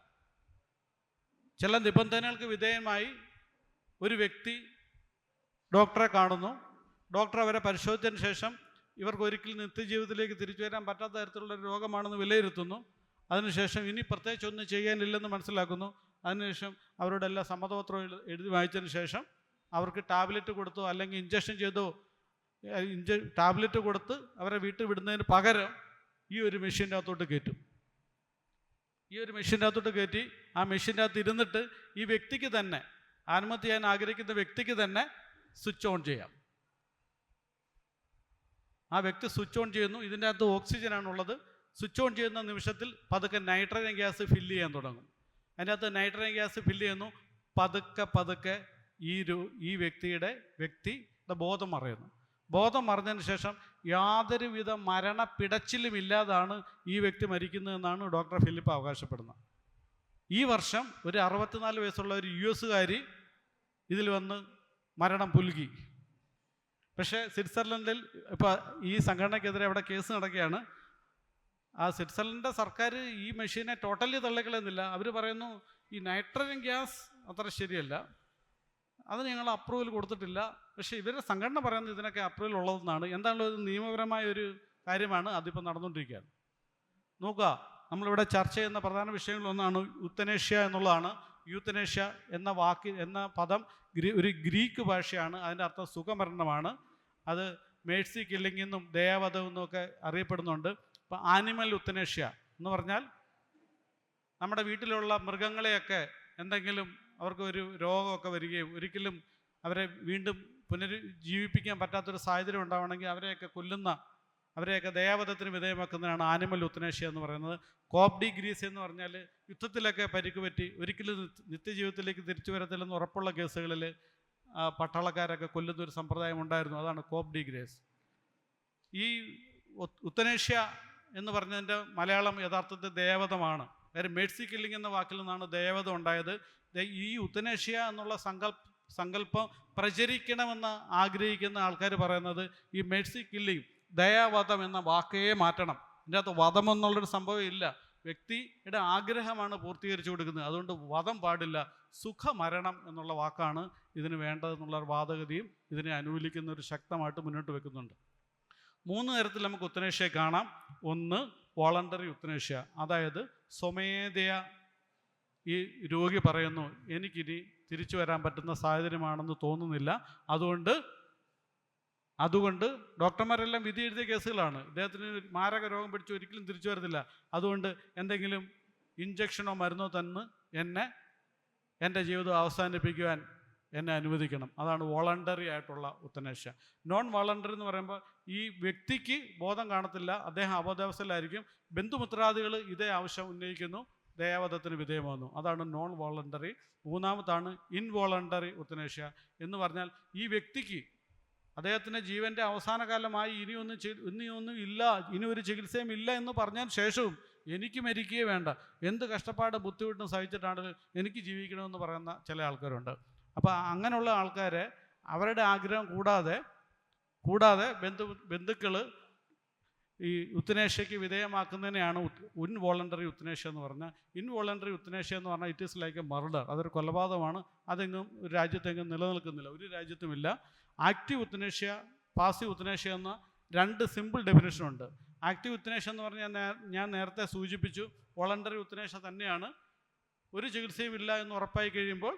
A: ചില നിബന്ധനകൾക്ക് വിധേയമായി ഒരു വ്യക്തി ഡോക്ടറെ കാണുന്നു. ഡോക്ടർ അവരെ പരിശോധിച്ചതിന് ശേഷം ഇവർക്ക് ഒരിക്കലും നിത്യജീവിതത്തിലേക്ക് തിരിച്ചു വരാൻ പറ്റാത്ത തരത്തിലുള്ള രോഗമാണെന്ന് വിലയിരുത്തുന്നു. അതിനുശേഷം ഇനി പ്രത്യേകിച്ച് ഒന്നും ചെയ്യാനില്ലെന്ന് മനസ്സിലാക്കുന്നു. അതിനുശേഷം അവരുടെ എല്ലാ സമ്മതപത്രം എഴുതി വായിച്ചതിന് ശേഷം അവർക്ക് ടാബ്ലറ്റ് കൊടുത്തോ അല്ലെങ്കിൽ ഇഞ്ചക്ഷൻ ചെയ്തോ ടാബ്ലറ്റ് കൊടുത്ത് അവരെ വീട്ടിൽ വിടുന്നതിന് പകരം ഈ ഒരു മെഷീൻ്റെ അകത്തോട്ട് കയറ്റും. ഈ ഒരു മെഷീൻ്റെ അകത്തോട്ട് കയറ്റി ആ മെഷീൻ്റെ അകത്ത് ഇരുന്നിട്ട് ഈ വ്യക്തിക്ക് തന്നെ, ആത്മഹത്യ ചെയ്യാൻ ആഗ്രഹിക്കുന്ന വ്യക്തിക്ക് തന്നെ സ്വിച്ച് ഓൺ ചെയ്യാം. ആ വ്യക്തി സ്വിച്ച് ഓൺ ചെയ്യുന്നു. ഇതിൻ്റെ അകത്ത് ഓക്സിജനാണുള്ളത്. സ്വിച്ച് ഓൺ ചെയ്യുന്ന നിമിഷത്തിൽ പതുക്കെ നൈട്രജൻ ഗ്യാസ് ഫില്ല് ചെയ്യാൻ തുടങ്ങും. അതിൻ്റെ അകത്ത് നൈട്രജൻ ഗ്യാസ് ഫില്ല് ചെയ്യുന്നു. പതുക്കെ ഈ വ്യക്തിയുടെ ബോധം മറയുന്നു. ബോധം മറഞ്ഞതിന് ശേഷം യാതൊരുവിധ മരണപ്പിടച്ചിലും ഇല്ലാതാണ് ഈ വ്യക്തി മരിക്കുന്നതെന്നാണ് ഡോക്ടർ ഫിലിപ്പ് അവകാശപ്പെടുന്നത്. ഈ വർഷം ഒരു 64 വയസ്സുള്ള ഒരു US ഇതിൽ വന്ന് മരണം പുൽകി. പക്ഷേ സ്വിറ്റ്സർലൻഡിൽ ഇപ്പോൾ ഈ സംഘടനയ്ക്കെതിരെ അവിടെ കേസ് നടക്കുകയാണ്. ആ സ്വിറ്റ്സർലൻഡിൻ്റെ സർക്കാർ ഈ മെഷീനെ ടോട്ടലി തള്ളിക്കളയുന്നില്ല. അവർ പറയുന്നു ഈ നൈട്രജൻ ഗ്യാസ് അത്ര ശരിയല്ല, അത് ഞങ്ങൾ അപ്രൂവൽ കൊടുത്തിട്ടില്ല. പക്ഷേ ഇവരുടെ സംഘടന പറയുന്നത് ഇതിനൊക്കെ അപ്രൂവൽ ഉള്ളതെന്നാണ്. എന്താണല്ലോ ഇത് നിയമപരമായ ഒരു കാര്യമാണ്. അതിപ്പോൾ നടന്നുകൊണ്ടിരിക്കുകയാണ്. നോക്കുക, നമ്മളിവിടെ ചർച്ച ചെയ്യുന്ന പ്രധാന വിഷയങ്ങളൊന്നാണ് യൂത്തനേഷ്യ എന്നുള്ളതാണ്. യൂത്തനേഷ്യ എന്ന പദം ഒരു ഗ്രീക്ക് ഭാഷയാണ്. അതിൻ്റെ അർത്ഥം സുഖമരണമാണ്. അത് മേഴ്സി കില്ലിംഗ് എന്നും ദയാവധം എന്നും ഒക്കെ അറിയപ്പെടുന്നുണ്ട്. ഇപ്പം ആനിമൽ യൂത്തനേഷ്യ എന്ന് പറഞ്ഞാൽ നമ്മുടെ വീട്ടിലുള്ള മൃഗങ്ങളെയൊക്കെ എന്തെങ്കിലും അവർക്ക് ഒരു രോഗമൊക്കെ വരികയും ഒരിക്കലും അവരെ വീണ്ടും പുനരുജ്ജീവിപ്പിക്കാൻ പറ്റാത്തൊരു സാഹചര്യം ഉണ്ടാവണമെങ്കിൽ അവരെയൊക്കെ ദയാവധത്തിന് വിധേയമാക്കുന്നതാണ് ആനിമൽ യൂത്തനേഷ്യ എന്ന് പറയുന്നത്. കോപ്പ് ഡി ഗ്രീസ് എന്ന് പറഞ്ഞാൽ യുദ്ധത്തിലൊക്കെ പരിക്ക് പറ്റി ഒരിക്കലും നിത്യജീവിതത്തിലേക്ക് തിരിച്ചു വരത്തില്ലെന്ന് ഉറപ്പുള്ള കേസുകളിൽ പട്ടാളക്കാരൊക്കെ കൊല്ലുന്ന ഒരു സമ്പ്രദായം ഉണ്ടായിരുന്നു. അതാണ് കോപ്പ് ഡി ഗ്രേസ്. ഈ യൂത്തനേഷ്യ എന്ന് പറഞ്ഞതിൻ്റെ മലയാളം യഥാർത്ഥത്തിൽ ദയാവധമാണ്. കാര്യം മേഴ്സി കില്ലിംഗ് എന്ന വാക്കിൽ നിന്നാണ് ദയാവധം ഉണ്ടായത്. ഈ യൂത്തനേഷ്യ എന്നുള്ള സങ്കല്പം പ്രചരിക്കണമെന്ന് ആഗ്രഹിക്കുന്ന ആൾക്കാർ പറയുന്നത് ഈ മേഴ്സി കില്ലിംഗ്, ദയാവധം എന്ന വാക്കേ മാറ്റണം. ഇതിൻ്റെ അകത്ത് വധം എന്നുള്ളൊരു സംഭവം ഇല്ല. വ്യക്തിയുടെ ആഗ്രഹമാണ് പൂർത്തീകരിച്ചു കൊടുക്കുന്നത്. അതുകൊണ്ട് വധം പാടില്ല, സുഖമരണം എന്നുള്ള വാക്കാണ് ഇതിന് വേണ്ടതെന്നുള്ള വാദഗതിയും ഇതിനെ അനുകൂലിക്കുന്ന ഒരു ശക്തമായിട്ട് മുന്നോട്ട് വെക്കുന്നുണ്ട്. 3 തരത്തിൽ നമുക്ക് യൂത്തനേഷ്യയെ കാണാം. ഒന്ന് വോളണ്ടറി യൂത്തനേഷ്യ, അതായത് സ്വമേധയ ഈ രോഗി പറയുന്നു എനിക്കിനി തിരിച്ചു വരാൻ പറ്റുന്ന സാഹചര്യമാണെന്ന് തോന്നുന്നില്ല, അതുകൊണ്ട് ഡോക്ടർമാരെല്ലാം വിധി എഴുതിയ കേസുകളാണ്. ഇദ്ദേഹത്തിന് മാരക രോഗം പിടിച്ച് ഒരിക്കലും തിരിച്ചു വരത്തില്ല, അതുകൊണ്ട് എന്തെങ്കിലും ഇഞ്ചക്ഷനോ മരുന്നോ തന്ന് എൻ്റെ ജീവിതം അവസാനിപ്പിക്കുവാൻ എന്നെ അനുവദിക്കണം. അതാണ് വോളണ്ടറി ആയിട്ടുള്ള യൂത്തനേഷ്യ. നോൺ വോളണ്ടറി എന്ന് പറയുമ്പോൾ ഈ വ്യക്തിക്ക് ബോധം കാണത്തില്ല, അദ്ദേഹം അബോധാവസ്ഥയിലായിരിക്കും. ബന്ധുമിത്രാദികൾ ഇതേ ആവശ്യം ഉന്നയിക്കുന്നു, ദയാവധത്തിന് വിധേയമാകുന്നു. അതാണ് നോൺ വോളണ്ടറി. 3-ാമതാണ് ഇൻവോളണ്ടറി യൂത്തനേഷ്യ എന്ന് പറഞ്ഞാൽ ഈ വ്യക്തിക്ക് അദ്ദേഹത്തിൻ്റെ ജീവൻ്റെ അവസാന കാലമായി ഇനിയൊന്നും ഇല്ല, ഇനി ഒരു ചികിത്സയും ഇല്ല എന്ന് പറഞ്ഞതിന് ശേഷവും എനിക്ക് മരിക്കുകയേ വേണ്ട, എന്ത് കഷ്ടപ്പാട് ബുദ്ധിമുട്ടും സഹിച്ചിട്ടാണ് എനിക്ക് ജീവിക്കണമെന്ന് പറയുന്ന ചില ആൾക്കാരുണ്ട്. അപ്പോൾ അങ്ങനെയുള്ള ആൾക്കാരെ അവരുടെ ആഗ്രഹം കൂടാതെ ബന്ധുക്കൾ ഈ യൂത്തനേഷ്യയ്ക്ക് വിധേയമാക്കുന്നതിനെയാണ് ഇൻവോളണ്ടറി യൂത്തനേഷ്യ എന്ന് പറഞ്ഞാൽ. ഇൻവോളണ്ടറി യൂത്തനേഷ്യ എന്ന് പറഞ്ഞാൽ it is like A murder, അതൊരു കൊലപാതകമാണ്. അതെങ്ങും ഒരു രാജ്യത്തെങ്ങും നിലനിൽക്കുന്നില്ല, ഒരു രാജ്യത്തുമില്ല. ആക്റ്റീവ് യൂത്തനേഷ്യ, പാസീവ് യൂത്തനേഷ്യ എന്ന 2 സിമ്പിൾ ഡെഫിനേഷനുണ്ട്. ആക്റ്റീവ് യൂത്തനേഷ്യ എന്ന് പറഞ്ഞാൽ ഞാൻ നേരത്തെ സൂചിപ്പിച്ചു, വോളണ്ടറി യൂത്തനേഷ്യ തന്നെയാണ്. ഒരു ചികിത്സയും ഇല്ല എന്ന് ഉറപ്പായി കഴിയുമ്പോൾ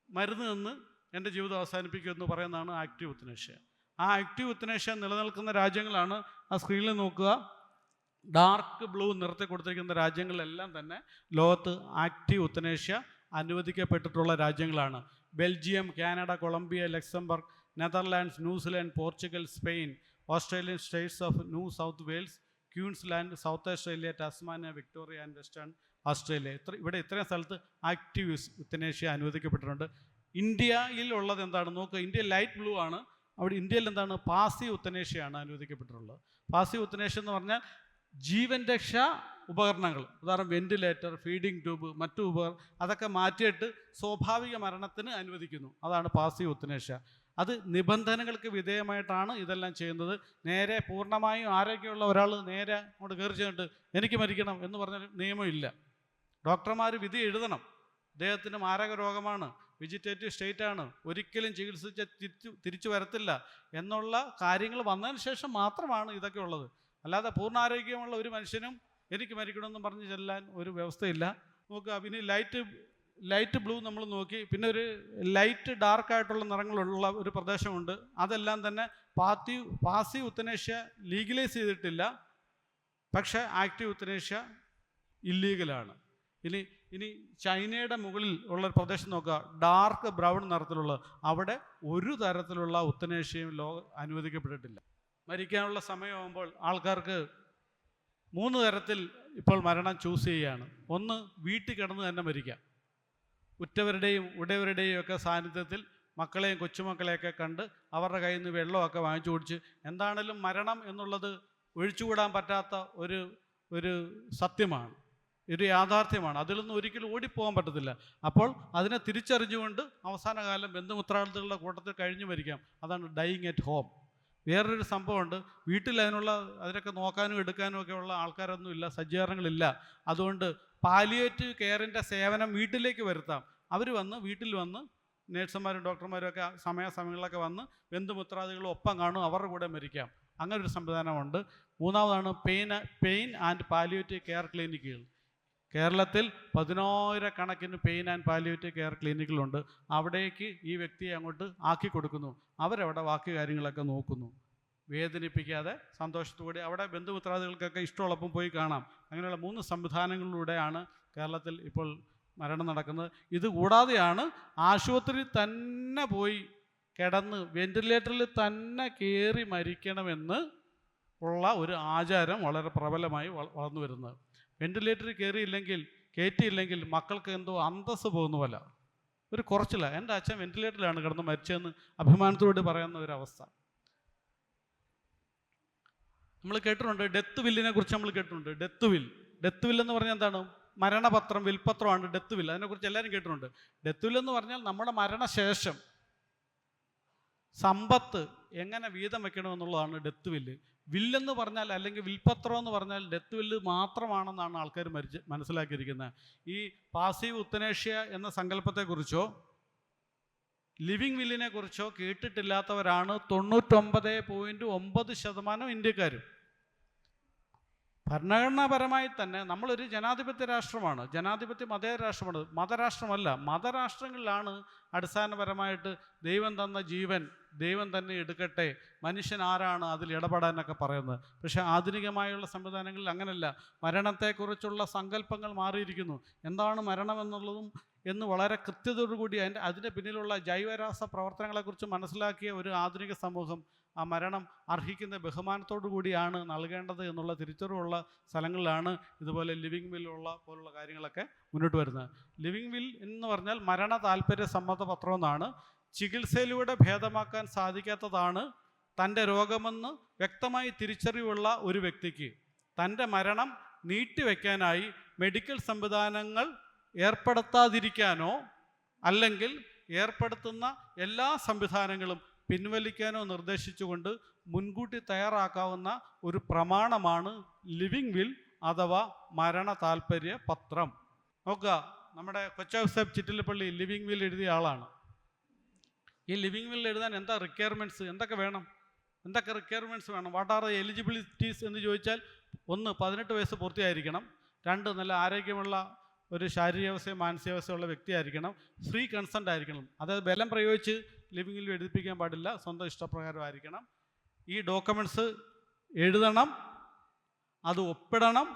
A: മരുന്ന് നിന്ന് എൻ്റെ ജീവിതം അവസാനിപ്പിക്കുമെന്ന് പറയുന്നതാണ് ആക്റ്റീവ് യൂത്തനേഷ്യ. ആ ആക്റ്റീവ് യൂത്തനേഷ്യ നിലനിൽക്കുന്ന രാജ്യങ്ങളാണ് ആ സ്ക്രീനിൽ നോക്കുക. ഡാർക്ക് ബ്ലൂ നിറത്തിൽ കൊടുത്തിരിക്കുന്ന രാജ്യങ്ങളിലെല്ലാം തന്നെ ലോകത്ത് ആക്റ്റീവ് യൂത്തനേഷ്യ അനുവദിക്കപ്പെട്ടിട്ടുള്ള രാജ്യങ്ങളാണ്. Belgium, Canada, Colombia, Luxembourg, Netherlands, New Zealand, Portugal, Spain, Australian states of New South Wales, Queensland, South Australia, Tasmania, Victoria and Western Australia, ഇവിടെ ഇത്രയും സ്ഥലത്ത് ആക്റ്റീവ് യുത്തനേഷ്യ അനുവദിക്കപ്പെട്ടിട്ടുണ്ട്. ഇന്ത്യയിൽ ഉള്ളത് എന്താണ് നോക്കുക, ഇന്ത്യ ലൈറ്റ് ബ്ലൂ ആണ്. അവിടെ ഇന്ത്യയിൽ എന്താണ് പാസീവ് യുത്തനേഷ്യയാണ് അനുവദിക്കപ്പെട്ടിട്ടുള്ളത്. പാസീവ് യുത്തനേഷ്യ എന്ന് പറഞ്ഞാൽ ജീവൻ രക്ഷാ ഉപകരണങ്ങൾ, ഉദാഹരണം വെന്റിലേറ്റർ, ഫീഡിംഗ് ട്യൂബ്, മറ്റു അതൊക്കെ മാറ്റിയിട്ട് സ്വാഭാവിക മരണത്തിന് അനുവദിക്കുന്നു. അതാണ് പാസീവ് യുത്തനേഷ്യ. അത് നിബന്ധനകൾക്ക് വിധേയമായിട്ടാണ് ഇതെല്ലാം ചെയ്യുന്നത്. നേരെ പൂർണ്ണമായും ആരോഗ്യമുള്ള ഒരാൾ നേരെ അങ്ങോട്ട് കയറി ചെന്നിട്ട് എനിക്ക് മരിക്കണം എന്ന് പറഞ്ഞ നിയമമില്ല. ഡോക്ടർമാർ വിധി എഴുതണം. അദ്ദേഹത്തിന് മാരക രോഗമാണ്, വെജിറ്റേറ്റീവ് സ്റ്റേറ്റാണ്, ഒരിക്കലും ചികിത്സിച്ച് തിരിച്ചു വരത്തില്ല എന്നുള്ള കാര്യങ്ങൾ വന്നതിന് ശേഷം മാത്രമാണ് ഇതൊക്കെ ഉള്ളത്. അല്ലാതെ പൂർണ്ണാരോഗ്യമുള്ള ഒരു മനുഷ്യനും എനിക്ക് മരിക്കണമെന്നും പറഞ്ഞ് ചെല്ലാൻ ഒരു വ്യവസ്ഥയില്ല. നോക്കുക, പിന്നെ ലൈറ്റ് ബ്ലൂ നമ്മൾ നോക്കി, പിന്നെ ഒരു ലൈറ്റ് ഡാർക്കായിട്ടുള്ള നിറങ്ങളുള്ള ഒരു പ്രദേശമുണ്ട്. അതെല്ലാം തന്നെ പാസീവ് യുത്തനേഷ്യ ലീഗലൈസ് ചെയ്തിട്ടില്ല, പക്ഷേ ആക്റ്റീവ് യുത്തനേഷ്യ ഇല്ലീഗലാണ്. ഇനി ചൈനയുടെ മുകളിൽ ഉള്ള പ്രദേശം നോക്കുക, ഡാർക്ക് ബ്രൗൺ നിറത്തിലുള്ള, അവിടെ ഒരു തരത്തിലുള്ള യുത്തനേഷ്യയും അനുവദിക്കപ്പെട്ടിട്ടില്ല. മരിക്കാനുള്ള സമയമാകുമ്പോൾ ആൾക്കാർക്ക് 3 തരത്തിൽ ഇപ്പോൾ മരണം ചൂസ് ചെയ്യുകയാണ്. ഒന്ന്, വീട്ടിൽ കിടന്ന് തന്നെ മരിക്കാം. ഉറ്റവരുടെയും ഉടയവരുടെയും ഒക്കെ സാന്നിധ്യത്തിൽ മക്കളെയും കൊച്ചുമക്കളെയൊക്കെ കണ്ട് അവരുടെ കയ്യിൽ നിന്ന് വെള്ളമൊക്കെ വാങ്ങിച്ചു കുടിച്ച്, എന്താണേലും മരണം എന്നുള്ളത് ഒഴിച്ചുകൂടാൻ പറ്റാത്ത ഒരു സത്യമാണ്, ഒരു യാഥാർത്ഥ്യമാണ്. അതിൽ നിന്ന് ഒരിക്കലും ഓടിപ്പോകാൻ പറ്റത്തില്ല. അപ്പോൾ അതിനെ തിരിച്ചറിഞ്ഞുകൊണ്ട് അവസാന കാലം ബന്ധുമിത്രാദികളുടെ കൂട്ടത്തിൽ കഴിഞ്ഞു മരിക്കാം. അതാണ് ഡൈയിങ് അറ്റ് ഹോം. വേറൊരു സംഭവമുണ്ട്, വീട്ടിൽ അതിനൊക്കെ നോക്കാനും എടുക്കാനും ഒക്കെ ഉള്ള ആൾക്കാരൊന്നും ഇല്ല, സജ്ജീകരണങ്ങളില്ല. അതുകൊണ്ട് പാലിയേറ്റീവ് കെയറിൻ്റെ സേവനം വീട്ടിലേക്ക് വരുത്താം. അവർ വീട്ടിൽ വന്ന് നേഴ്സുമാരും ഡോക്ടർമാരും ഒക്കെ സമയങ്ങളിലൊക്കെ വന്ന് ബന്ധുമിത്രാദികളും ഒപ്പം കാണും, അവരുടെ കൂടെ മരിക്കാം. അങ്ങനെ ഒരു സംവിധാനമുണ്ട്. മൂന്നാമതാണ് പെയിൻ ആൻഡ് പാലിയേറ്റീവ് കെയർ ക്ലിനിക്കുകൾ. കേരളത്തിൽ 10,000 പെയിൻ ആൻഡ് പാലിയേറ്റീവ് കെയർ ക്ലിനിക്കുകളുണ്ട്. അവിടേക്ക് ഈ വ്യക്തിയെ അങ്ങോട്ട് ആക്കി കൊടുക്കുന്നു. അവരവിടെ ബാക്കി കാര്യങ്ങളൊക്കെ നോക്കുന്നു. വേദനിപ്പിക്കാതെ സന്തോഷത്തോടെ അവിടെ ബന്ധുമിത്രാദികൾക്കൊക്കെ ഇഷ്ടമുള്ളപ്പം പോയി കാണാം. അങ്ങനെയുള്ള 3 സംവിധാനങ്ങളിലൂടെയാണ് കേരളത്തിൽ ഇപ്പോൾ മരണം നടക്കുന്നത്. ഇതുകൂടാതെയാണ് ആശുപത്രിയിൽ തന്നെ പോയി കിടന്ന് വെന്റിലേറ്ററിൽ തന്നെ കയറി മരിക്കണമെന്ന് ഉള്ള ഒരു ആചാരം വളരെ പ്രബലമായി വളർന്നു വരുന്നത്. വെന്റിലേറ്ററിൽ കയറ്റിയില്ലെങ്കിൽ മക്കൾക്ക് എന്തോ അന്തസ്സ് പോകുന്ന പോലെ, ഒരു കുറച്ചില്ല. എൻ്റെ അച്ഛൻ വെന്റിലേറ്ററിലാണ് കിടന്ന് മരിച്ചതെന്ന് അഭിമാനത്തോട് പറയുന്ന ഒരവസ്ഥ നമ്മൾ കേട്ടിട്ടുണ്ട്. ഡെത്ത് വില്ലിനെ കുറിച്ച് നമ്മൾ കേട്ടിട്ടുണ്ട്. ഡെത്ത് വില്ലെന്ന് പറഞ്ഞാൽ എന്താണ്? മരണപത്രം, വിൽപത്രമാണ് ഡെത്ത് വില്ല്. അതിനെക്കുറിച്ച് എല്ലാവരും കേട്ടിട്ടുണ്ട്. ഡെത്ത് വില്ലെന്ന് പറഞ്ഞാൽ നമ്മുടെ മരണശേഷം സമ്പത്ത് എങ്ങനെ വീതം വെക്കണമെന്നുള്ളതാണ് ഡെത്ത് വില്ല്. വില്ലെന്ന് പറഞ്ഞാൽ, അല്ലെങ്കിൽ വിൽപത്രം എന്ന് പറഞ്ഞാൽ ഡെത്ത് വില്ല് മാത്രമാണെന്നാണ് ആൾക്കാർ മനസ്സിലാക്കിയിരിക്കുന്നത്. ഈ പാസീവ് യുത്തനേഷ്യ എന്ന സങ്കല്പത്തെക്കുറിച്ചോ ലിവിങ് വില്ലിനെ കുറിച്ചോ കേട്ടിട്ടില്ലാത്തവരാണ് 99.9% ഇന്ത്യക്കാരും. ഭരണഘടനാപരമായി തന്നെ നമ്മളൊരു ജനാധിപത്യ രാഷ്ട്രമാണ്, ജനാധിപത്യ മതേതര രാഷ്ട്രമാണ്, മതരാഷ്ട്രമല്ല. മതരാഷ്ട്രങ്ങളിലാണ് അടിസ്ഥാനപരമായിട്ട് ദൈവം തന്ന ജീവൻ ദൈവം തന്നെ എടുക്കട്ടെ, മനുഷ്യൻ ആരാണ് അതിൽ ഇടപെടാനൊക്കെ പറയുന്നത്. പക്ഷേ ആധുനികമായുള്ള സംവിധാനങ്ങളിൽ അങ്ങനെയല്ല. മരണത്തെക്കുറിച്ചുള്ള സങ്കല്പങ്ങൾ മാറിയിരിക്കുന്നു. എന്താണ് മരണമെന്നുള്ളതും എന്ന് വളരെ കൃത്യതയോടുകൂടി അതിൻ്റെ പിന്നിലുള്ള ജൈവരാസ പ്രവർത്തനങ്ങളെക്കുറിച്ച് മനസ്സിലാക്കിയ ഒരു ആധുനിക സമൂഹം ആ മരണം അർഹിക്കുന്ന ബഹുമാനത്തോടു കൂടിയാണ് നൽകേണ്ടത് എന്നുള്ള തിരിച്ചറിവുള്ള സ്ഥലങ്ങളിലാണ് ഇതുപോലെ ലിവിങ് പോലുള്ള കാര്യങ്ങളൊക്കെ മുന്നോട്ട് വരുന്നത്. ലിവിങ് വിൽ എന്ന് പറഞ്ഞാൽ മരണ താല്പര്യ സമ്മതപത്രം എന്നാണ്. ചികിത്സയിലൂടെ ഭേദമാക്കാൻ സാധിക്കാത്തതാണ് തൻ്റെ രോഗമെന്ന് വ്യക്തമായി തിരിച്ചറിവുള്ള ഒരു വ്യക്തിക്ക് തൻ്റെ മരണം നീട്ടിവെക്കാനായി മെഡിക്കൽ സംവിധാനങ്ങൾ ഏർപ്പെടുത്താതിരിക്കാനോ അല്ലെങ്കിൽ ഏർപ്പെടുത്തുന്ന എല്ലാ സംവിധാനങ്ങളും പിൻവലിക്കാനോ നിർദ്ദേശിച്ചുകൊണ്ട് മുൻകൂട്ടി തയ്യാറാക്കാവുന്ന ഒരു പ്രമാണമാണ് ലിവിങ് വിൽ അഥവാ മരണ താല്പര്യ പത്രം. നോക്കുക, നമ്മുടെ കൊച്ചൗസേബ് ചിറ്റിലപ്പള്ളി ലിവിങ് വിൽ എഴുതിയ ആളാണ്. ഈ ലിവിങ് വിൽ എഴുതാൻ എന്താ റിക്വയർമെൻറ്റ്സ്, എന്തൊക്കെ റിക്വയർമെൻറ്റ്സ് വേണം? വാട്ട് ആർ ദ എലിജിബിലിറ്റീസ് എന്ന് ചോദിച്ചാൽ, 1, 18 വയസ്സ് പൂർത്തിയായിരിക്കണം. 2, നല്ല ആരോഗ്യമുള്ള ഒരു ശാരീരികാവസ്ഥയും മാനസികാവസ്ഥയുള്ള വ്യക്തിയായിരിക്കണം. ഫ്രീ കൺസെൻ്റ് ആയിരിക്കണം. അതായത് ബലം പ്രയോഗിച്ച് ലിവിങ് വിൽ എഴുതിപ്പിക്കാൻ പാടില്ല, സ്വന്തം ഇഷ്ടപ്രകാരമായിരിക്കണം. ഈ ഡോക്യുമെൻറ്റ്സ് എഴുതണം, അത് ഒപ്പിടണം.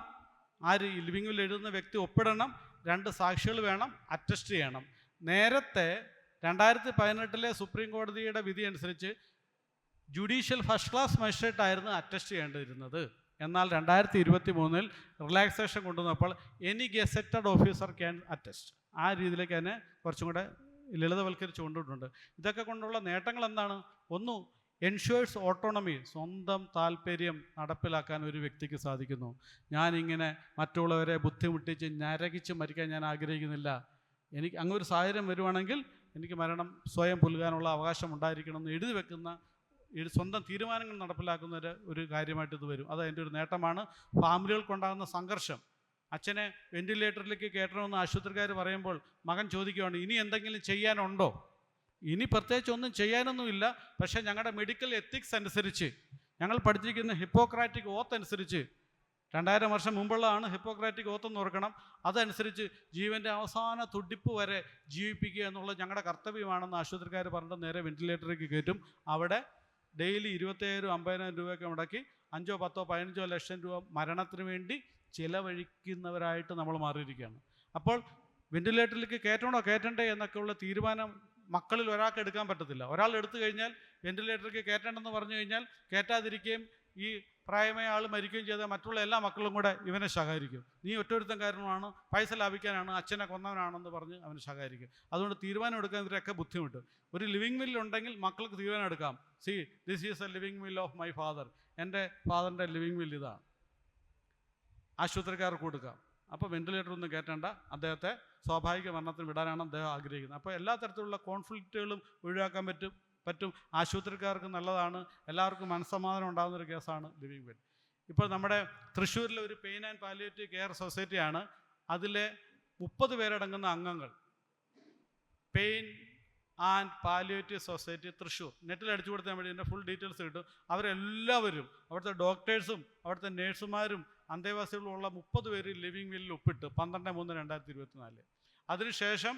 A: ആര്? ഈ ലിവിങ് വിൽ എഴുതുന്ന വ്യക്തി ഒപ്പിടണം. 2 സാക്ഷികൾ വേണം, അറ്റസ്റ്റ് ചെയ്യണം. നേരത്തെ 2018 സുപ്രീം കോടതിയുടെ വിധി അനുസരിച്ച് ജുഡീഷ്യൽ ഫസ്റ്റ് ക്ലാസ് മജിസ്ട്രേറ്റ് ആയിരുന്നു അറ്റസ്റ്റ് ചെയ്യേണ്ടിയിരുന്നത്. എന്നാൽ 2023 റിലാക്സേഷൻ കൊണ്ടുവന്നപ്പോൾ any gazetted officer can attest, ആ രീതിയിലേക്ക് തന്നെ കുറച്ചും കൂടെ ലളിതവൽക്കരിച്ച് കൊണ്ടിട്ടുണ്ട്. ഇതൊക്കെ കൊണ്ടുള്ള നേട്ടങ്ങൾ എന്താണ്? ഒന്ന്, എൻഷുവേഴ്സ് ഓട്ടോണമി, സ്വന്തം താല്പര്യം നടപ്പിലാക്കാൻ ഒരു വ്യക്തിക്ക് സാധിക്കുന്നു. ഞാനിങ്ങനെ മറ്റുള്ളവരെ ബുദ്ധിമുട്ടിച്ച് നരകിച്ച് മരിക്കാൻ ഞാൻ ആഗ്രഹിക്കുന്നില്ല. എനിക്ക് അങ്ങനെ ഒരു സാഹചര്യം വരുവാണെങ്കിൽ എനിക്ക് മരണം സ്വയം പുൽകാനുള്ള അവകാശം ഉണ്ടായിരിക്കണമെന്ന് എഴുതി വെക്കുന്ന, സ്വന്തം തീരുമാനങ്ങൾ നടപ്പിലാക്കുന്ന ഒരു കാര്യമായിട്ട് ഇത് വരും. അത് അതിൻ്റെ ഒരു നേട്ടമാണ്. ഫാമിലികൾക്കുണ്ടാകുന്ന സംഘർഷം, അച്ഛനെ വെന്റിലേറ്ററിലേക്ക് കയറ്റണമെന്ന് ആശുപത്രിക്കാർ പറയുമ്പോൾ മകൻ ചോദിക്കുകയാണ്, ഇനി എന്തെങ്കിലും ചെയ്യാനുണ്ടോ? ഇനി പ്രത്യേകിച്ച് ഒന്നും ചെയ്യാനൊന്നുമില്ല, പക്ഷേ ഞങ്ങളുടെ മെഡിക്കൽ എത്തിക്സ് അനുസരിച്ച്, ഞങ്ങൾ പഠിച്ചിരിക്കുന്ന ഹിപ്പോക്രാറ്റിക് ഓത്ത് അനുസരിച്ച്, 2000 വർഷം മുമ്പുള്ളതാണ് ഹിപ്പോക്രാറ്റിക് ഓത്ത് എന്ന് ഓർക്കണം, അതനുസരിച്ച് ജീവൻ്റെ അവസാന തുടിപ്പ് വരെ ജീവിപ്പിക്കുക എന്നുള്ളത് ഞങ്ങളുടെ കർത്തവ്യമാണെന്ന് ആശുപത്രിക്കാർ പറഞ്ഞിട്ട് നേരെ വെന്റിലേറ്ററിലേക്ക് കയറ്റും. അവിടെ ഡെയിലി 27,000 50,000 രൂപയൊക്കെ മുടക്കി 5, 10, 15 ലക്ഷം രൂപ മരണത്തിന് വേണ്ടി ചിലവഴിക്കുന്നവരായിട്ട് നമ്മൾ മാറിയിരിക്കുകയാണ്. അപ്പോൾ വെന്റിലേറ്ററിലേക്ക് കയറ്റണോ കയറ്റണ്ടേ എന്നൊക്കെയുള്ള തീരുമാനം മക്കളിൽ ഒരാൾക്ക് എടുക്കാൻ പറ്റത്തില്ല. ഒരാൾ എടുത്തു കഴിഞ്ഞാൽ വെന്റിലേറ്ററിലേക്ക് കയറ്റേണ്ടെന്ന് പറഞ്ഞു കഴിഞ്ഞാൽ കയറ്റാതിരിക്കുകയും ഈ പ്രായമായ ആൾ മരിക്കുകയും ചെയ്താൽ മറ്റുള്ള എല്ലാ മക്കളും കൂടെ ഇവനെ ശകാരിക്കും. നീ ഒറ്റൊരുത്തൻ കാരണമാണ്, പൈസ ലാഭിക്കാനാണ്, അച്ഛനെ കൊന്നവനാണെന്ന് പറഞ്ഞ് അവന് ശകാരിക്കും. അതുകൊണ്ട് തീരുമാനം എടുക്കാൻ ഇവരൊക്കെ ബുദ്ധിമുട്ട്. ഒരു ലിവിങ് വിൽ ഉണ്ടെങ്കിൽ മക്കൾക്ക് തീരുമാനം എടുക്കാം. C, this is A living will of my father, എൻ്റെ ഫാദറിൻ്റെ ലിവിങ് വിൽ ഇതാണ്, ആശുപത്രിക്കാർക്ക് കൊടുക്കാം. അപ്പോൾ വെന്റിലേറ്റർ ഒന്നും കയറ്റേണ്ട, അദ്ദേഹത്തെ സ്വാഭാവിക മരണത്തിന് വിടാനാണ് അദ്ദേഹം ആഗ്രഹിക്കുന്നത്. അപ്പോൾ എല്ലാ തരത്തിലുള്ള കോൺഫ്ലിക്റ്റുകളും ഒഴിവാക്കാൻ പറ്റും. ആശുപത്രിക്കാർക്ക് നല്ലതാണ്, എല്ലാവർക്കും മനസ്സമാധാനം ഉണ്ടാകുന്നൊരു കേസാണ് ലിവിങ് വിൽ. ഇപ്പോൾ നമ്മുടെ തൃശ്ശൂരിലെ ഒരു പെയിൻ ആൻഡ് പാലിയേറ്റീവ് കെയർ സൊസൈറ്റിയാണ്. അതിലെ 30 പേരടങ്ങുന്ന അംഗങ്ങൾ, pain and palliative society Thrissur, നെറ്റിൽ അടിച്ചു കൊടുത്താൽ വേണ്ടി ഇതിൻ്റെ ഫുൾ ഡീറ്റെയിൽസ് കിട്ടും. അവരെല്ലാവരും, അവിടുത്തെ ഡോക്ടേഴ്സും അവിടുത്തെ നേഴ്സുമാരും അന്തേവാസികളുമുള്ള 30 പേര് ലിവിങ് വില്ലിൽ ഒപ്പിട്ട് 12/3/2024. അതിനുശേഷം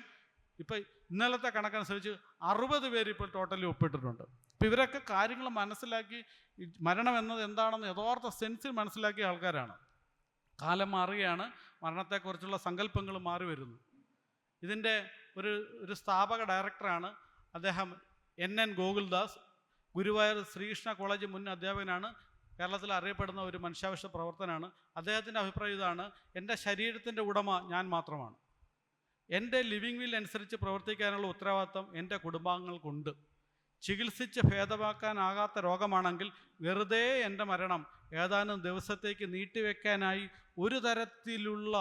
A: ഇപ്പം ഇന്നലത്തെ കണക്കനുസരിച്ച് 60 പേര് ഇപ്പോൾ ടോട്ടലി ഒപ്പിട്ടിട്ടുണ്ട്. അപ്പോൾ ഇവരൊക്കെ കാര്യങ്ങൾ മനസ്സിലാക്കി, മരണം എന്നത് എന്താണെന്ന് യഥാർത്ഥ സെൻസിൽ മനസ്സിലാക്കിയ ആൾക്കാരാണ്. കാലം മാറുകയാണ്, മരണത്തെക്കുറിച്ചുള്ള സങ്കല്പങ്ങൾ മാറി വരുന്നു. ഇതിൻ്റെ ഒരു സ്ഥാപക ഡയറക്ടറാണ് അദ്ദേഹം, NN ഗോകുൽദാസ്. ഗുരുവായൂർ ശ്രീകൃഷ്ണ കോളേജ് മുൻ അധ്യാപകനാണ്, കേരളത്തിൽ അറിയപ്പെടുന്ന ഒരു മനുഷ്യാവശ്യ പ്രവർത്തനമാണ്. അദ്ദേഹത്തിൻ്റെ അഭിപ്രായം ഇതാണ്: എൻ്റെ ശരീരത്തിൻ്റെ ഉടമ ഞാൻ മാത്രമാണ്. എൻ്റെ ലിവിങ് വിൽ അനുസരിച്ച് പ്രവർത്തിക്കാനുള്ള ഉത്തരവാദിത്വം എൻ്റെ കുടുംബാംഗങ്ങൾക്കുണ്ട്. ചികിത്സിച്ച് ഭേദമാക്കാനാകാത്ത രോഗമാണെങ്കിൽ വെറുതെ എൻ്റെ മരണം ഏതാനും ദിവസത്തേക്ക് നീട്ടിവെക്കാനായി ഒരു തരത്തിലുള്ള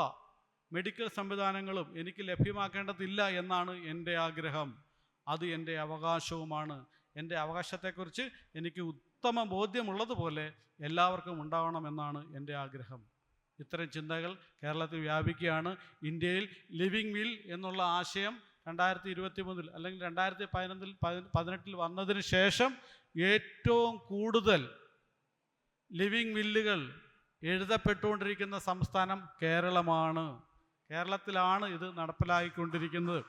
A: മെഡിക്കൽ സംവിധാനങ്ങളും എനിക്ക് ലഭ്യമാക്കേണ്ടതില്ല എന്നാണ് എൻ്റെ ആഗ്രഹം. അത് എൻ്റെ അവകാശവുമാണ്. എൻ്റെ അവകാശത്തെക്കുറിച്ച് എനിക്ക് ഉത്തമ ബോധ്യമുള്ളതുപോലെ എല്ലാവർക്കും ഉണ്ടാവണമെന്നാണ് എൻ്റെ ആഗ്രഹം. ഇത്തരം ചിന്തകൾ കേരളത്തിൽ വ്യാപിക്കുകയാണ്. ഇന്ത്യയിൽ ലിവിങ് വിൽ എന്നുള്ള ആശയം 2023 അല്ലെങ്കിൽ 2018 വന്നതിന് ശേഷം ഏറ്റവും കൂടുതൽ ലിവിങ് വില്ലുകൾ എഴുതപ്പെട്ടുകൊണ്ടിരിക്കുന്ന സംസ്ഥാനം കേരളമാണ്. കേരളത്തിലാണ് ഇത് നടപ്പിലാക്കിക്കൊണ്ടിരിക്കുന്നത്.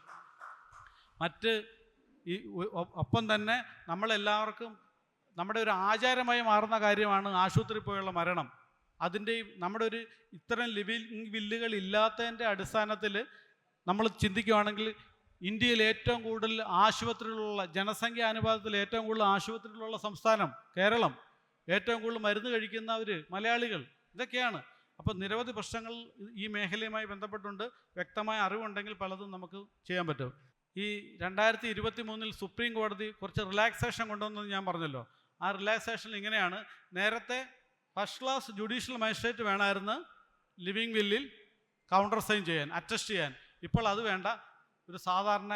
A: ഒപ്പം തന്നെ നമ്മളെല്ലാവർക്കും നമ്മുടെ ഒരു ആചാരമായി മാറുന്ന കാര്യമാണ് ആശുപത്രി പോയുള്ള മരണം. അതിൻ്റെയും നമ്മുടെ ഇത്തരം ലിവിങ് വില്ലുകൾ ഇല്ലാത്തതിൻ്റെ അടിസ്ഥാനത്തിൽ നമ്മൾ ചിന്തിക്കുകയാണെങ്കിൽ ഇന്ത്യയിൽ ഏറ്റവും കൂടുതൽ ആശുപത്രികളുള്ള, ജനസംഖ്യ അനുപാതത്തിൽ ഏറ്റവും കൂടുതൽ ആശുപത്രികളുള്ള സംസ്ഥാനം കേരളം, ഏറ്റവും കൂടുതൽ മരുന്ന് കഴിക്കുന്നവർ മലയാളികൾ, ഇതൊക്കെയാണ്. അപ്പോൾ നിരവധി പ്രശ്നങ്ങൾ ഈ മേഖലയുമായി ബന്ധപ്പെട്ടുണ്ട്. വ്യക്തമായ അറിവുണ്ടെങ്കിൽ പലതും നമുക്ക് ചെയ്യാൻ പറ്റും. ഈ 2023 സുപ്രീം കോടതി കുറച്ച് റിലാക്സേഷൻ കൊണ്ടുവന്നെന്ന് ഞാൻ പറഞ്ഞല്ലോ. ആ റിലാക്സേഷൻ ഇങ്ങനെയാണ്: നേരത്തെ ഫസ്റ്റ് ക്ലാസ് ജുഡീഷ്യൽ മജിസ്ട്രേറ്റ് വേണമായിരുന്നു ലിവിങ് വില്ലിൽ കൗണ്ടർ സൈൻ ചെയ്യാൻ, അറ്റസ്റ്റ് ചെയ്യാൻ. ഇപ്പോൾ അത് വേണ്ട, ഒരു സാധാരണ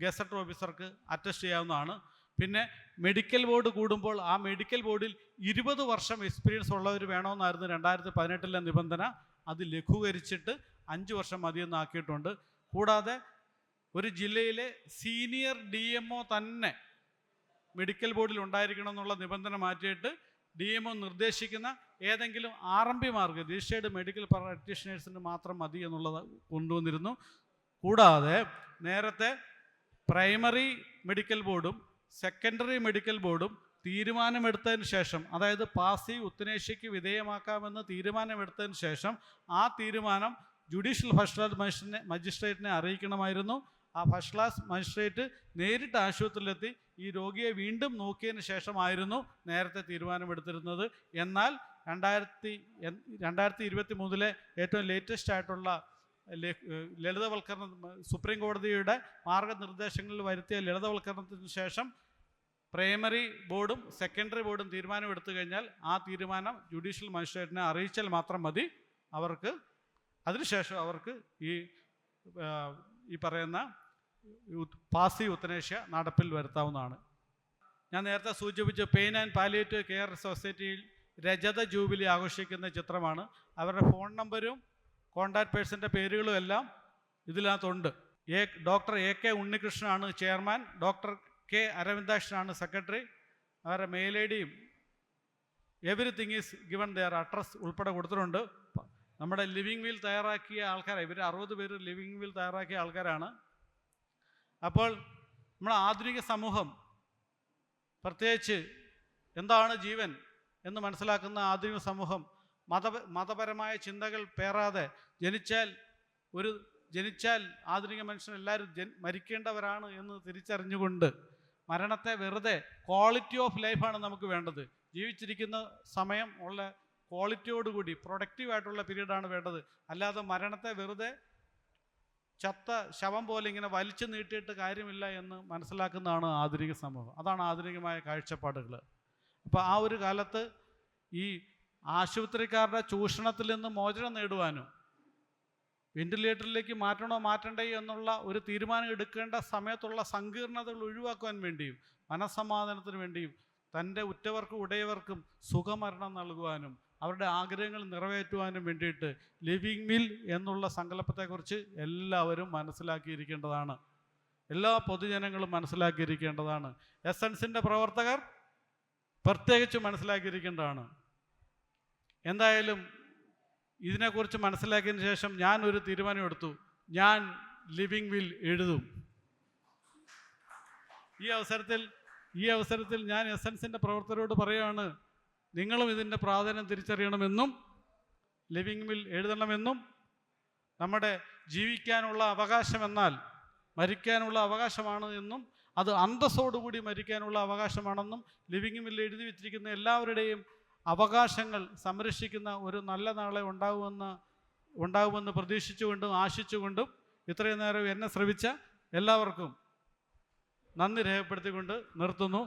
A: ഗസറ്റഡ് ഓഫീസർക്ക് അറ്റസ്റ്റ് ചെയ്യാവുന്നതാണ്. പിന്നെ മെഡിക്കൽ ബോർഡ് കൂടുമ്പോൾ ആ മെഡിക്കൽ ബോർഡിൽ 20 വർഷം എക്സ്പീരിയൻസ് ഉള്ളവർ വേണമെന്നായിരുന്നു 2018 നിബന്ധന. അത് ലഘൂകരിച്ചിട്ട് 5 വർഷം മതിയെന്നാക്കിയിട്ടുണ്ട്. കൂടാതെ ഒരു ജില്ലയിലെ സീനിയർ DMO തന്നെ മെഡിക്കൽ ബോർഡിൽ ഉണ്ടായിരിക്കണം എന്നുള്ള നിബന്ധന മാറ്റിയിട്ട് DMO നിർദ്ദേശിക്കുന്ന ഏതെങ്കിലും RMPമാർക്ക്, രജിസ്റ്റേർഡ് മെഡിക്കൽ പ്രാക്ടീഷണേഴ്സിന് മാത്രം മതി എന്നുള്ളത് കൊണ്ടുവന്നിരുന്നു. കൂടാതെ നേരത്തെ പ്രൈമറി മെഡിക്കൽ ബോർഡും സെക്കൻഡറി മെഡിക്കൽ ബോർഡും തീരുമാനമെടുത്തതിന് ശേഷം, അതായത് പാസീവ് ഉത്തനേഷ്യയ്ക്ക് വിധേയമാക്കാമെന്ന് തീരുമാനമെടുത്തതിന് ശേഷം ആ തീരുമാനം ജുഡീഷ്യൽ ഫസ്റ്റ് ക്ലാസ് മജിസ്ട്രേറ്റിനെ അറിയിക്കണമായിരുന്നു. ആ ഫസ്റ്റ് ക്ലാസ് മജിസ്ട്രേറ്റ് നേരിട്ട് ആശുപത്രിയിലെത്തി ഈ രോഗിയെ വീണ്ടും നോക്കിയതിന് ശേഷമായിരുന്നു നേരത്തെ തീരുമാനമെടുത്തിരുന്നത്. എന്നാൽ 2023 ഏറ്റവും ലേറ്റസ്റ്റ് ആയിട്ടുള്ള ലളിതവൽക്കരണം, സുപ്രീം കോടതിയുടെ മാർഗനിർദ്ദേശങ്ങളിൽ വരുത്തിയ ലളിതവൽക്കരണത്തിന് ശേഷം പ്രൈമറി ബോർഡും സെക്കൻഡറി ബോർഡും തീരുമാനമെടുത്തു കഴിഞ്ഞാൽ ആ തീരുമാനം ജുഡീഷ്യൽ മജിസ്ട്രേറ്റിനെ അറിയിച്ചാൽ മാത്രം മതി. അവർക്ക് അതിനുശേഷം അവർക്ക് ഈ പറയുന്ന പാസി യുത്തനേഷ്യ നടപ്പിൽ വരുത്താവുന്നതാണ്. ഞാൻ നേരത്തെ സൂചിപ്പിച്ച പെയിൻ ആൻഡ് പാലിയേറ്റീവ് കെയർ സൊസൈറ്റിയിൽ രജത ജൂബിലി ആഘോഷിക്കുന്ന ചിത്രമാണ്. അവരുടെ ഫോൺ നമ്പരും കോൺടാക്ട് പേഴ്സൻ്റെ പേരുകളും എല്ലാം ഇതിനകത്തുണ്ട്. ഡോക്ടർ AK ഉണ്ണികൃഷ്ണനാണ് ചെയർമാൻ, ഡോക്ടർ K അരവിന്ദാക്ഷനാണ് സെക്രട്ടറി. അവരുടെ മെയിൽ ഐഡിയും everything is given there address ഉൾപ്പെടെ കൊടുത്തിട്ടുണ്ട്. നമ്മുടെ ലിവിങ് വിൽ തയ്യാറാക്കിയ ആൾക്കാരാണ് ഇവർ. 60 പേര് ലിവിങ് വിൽ തയ്യാറാക്കിയ ആൾക്കാരാണ്. അപ്പോൾ നമ്മുടെ ആധുനിക സമൂഹം, പ്രത്യേകിച്ച് എന്താണ് ജീവൻ എന്ന് മനസ്സിലാക്കുന്ന ആധുനിക സമൂഹം, മതപരമായ ചിന്തകൾ പേറാതെ ജനിച്ചാൽ ആധുനിക മനുഷ്യരെല്ലാവരും മരിക്കേണ്ടവരാണ് എന്ന് തിരിച്ചറിഞ്ഞുകൊണ്ട് മരണത്തെ വെറുതെ ക്വാളിറ്റി ഓഫ് ലൈഫാണ് നമുക്ക് വേണ്ടത്. ജീവിച്ചിരിക്കുന്ന സമയം ഉള്ള ക്വാളിറ്റിയോടുകൂടി പ്രൊഡക്റ്റീവായിട്ടുള്ള പീരീഡാണ് വേണ്ടത്. അല്ലാതെ മരണത്തെ വെറുതെ ചത്ത ശവം പോലെ ഇങ്ങനെ വലിച്ചു നീട്ടിയിട്ട് കാര്യമില്ല എന്ന് മനസ്സിലാക്കുന്നതാണ് ആധുനിക സമൂഹം. അതാണ് ആധുനികമായ കാഴ്ചപ്പാടുകൾ. അപ്പോൾ ആ ഒരു കാലത്ത് ഈ ആശുപത്രിക്കാരുടെ ചൂഷണത്തിൽ നിന്ന് മോചനം നേടുവാനും വെന്റിലേറ്ററിലേക്ക് മാറ്റണ്ടേ എന്നുള്ള ഒരു തീരുമാനം എടുക്കേണ്ട സമയത്തുള്ള സങ്കീർണതകൾ ഒഴിവാക്കുവാൻ വേണ്ടിയും മനസ്സമാധാനത്തിന് വേണ്ടിയും തൻ്റെ ഉറ്റവർക്കും ഉടയവർക്കും സുഖമരണം നൽകുവാനും അവരുടെ ആഗ്രഹങ്ങൾ നിറവേറ്റുവാനും വേണ്ടിയിട്ട് ലിവിങ് വിൽ എന്നുള്ള സങ്കല്പത്തെക്കുറിച്ച് എല്ലാവരും മനസ്സിലാക്കിയിരിക്കേണ്ടതാണ്. എല്ലാ പൊതുജനങ്ങളും മനസ്സിലാക്കിയിരിക്കേണ്ടതാണ്. എസൻസിൻ്റെ പ്രവർത്തകർ പ്രത്യേകിച്ച് മനസ്സിലാക്കിയിരിക്കേണ്ടതാണ്. എന്തായാലും ഇതിനെക്കുറിച്ച് മനസ്സിലാക്കിയതിന് ശേഷം ഞാൻ ഒരു തീരുമാനമെടുത്തു. ഞാൻ ലിവിങ് വിൽ എഴുതും. ഈ അവസരത്തിൽ ഞാൻ എസൻസിൻ്റെ പ്രവർത്തകരോട് പറയുകയാണ്, നിങ്ങളും ഇതിൻ്റെ പ്രാധാന്യം തിരിച്ചറിയണമെന്നും ലിവിങ് വിൽ എഴുതണമെന്നും നമ്മുടെ ജീവിക്കാനുള്ള അവകാശമെന്നാൽ മരിക്കാനുള്ള അവകാശമാണ് എന്നും അത് അന്തസ്സോടുകൂടി മരിക്കാനുള്ള അവകാശമാണെന്നും ലിവിങ് വിൽ എഴുതി വെച്ചിരിക്കുന്ന എല്ലാവരുടെയും അവകാശങ്ങൾ സംരക്ഷിക്കുന്ന ഒരു നല്ല നാളെ ഉണ്ടാകുമെന്ന് പ്രതീക്ഷിച്ചുകൊണ്ടും ആശിച്ചുകൊണ്ടും ഇത്രയും നേരം എന്നെ ശ്രവിച്ച എല്ലാവർക്കും നന്ദി രേഖപ്പെടുത്തിക്കൊണ്ട് നിർത്തുന്നു.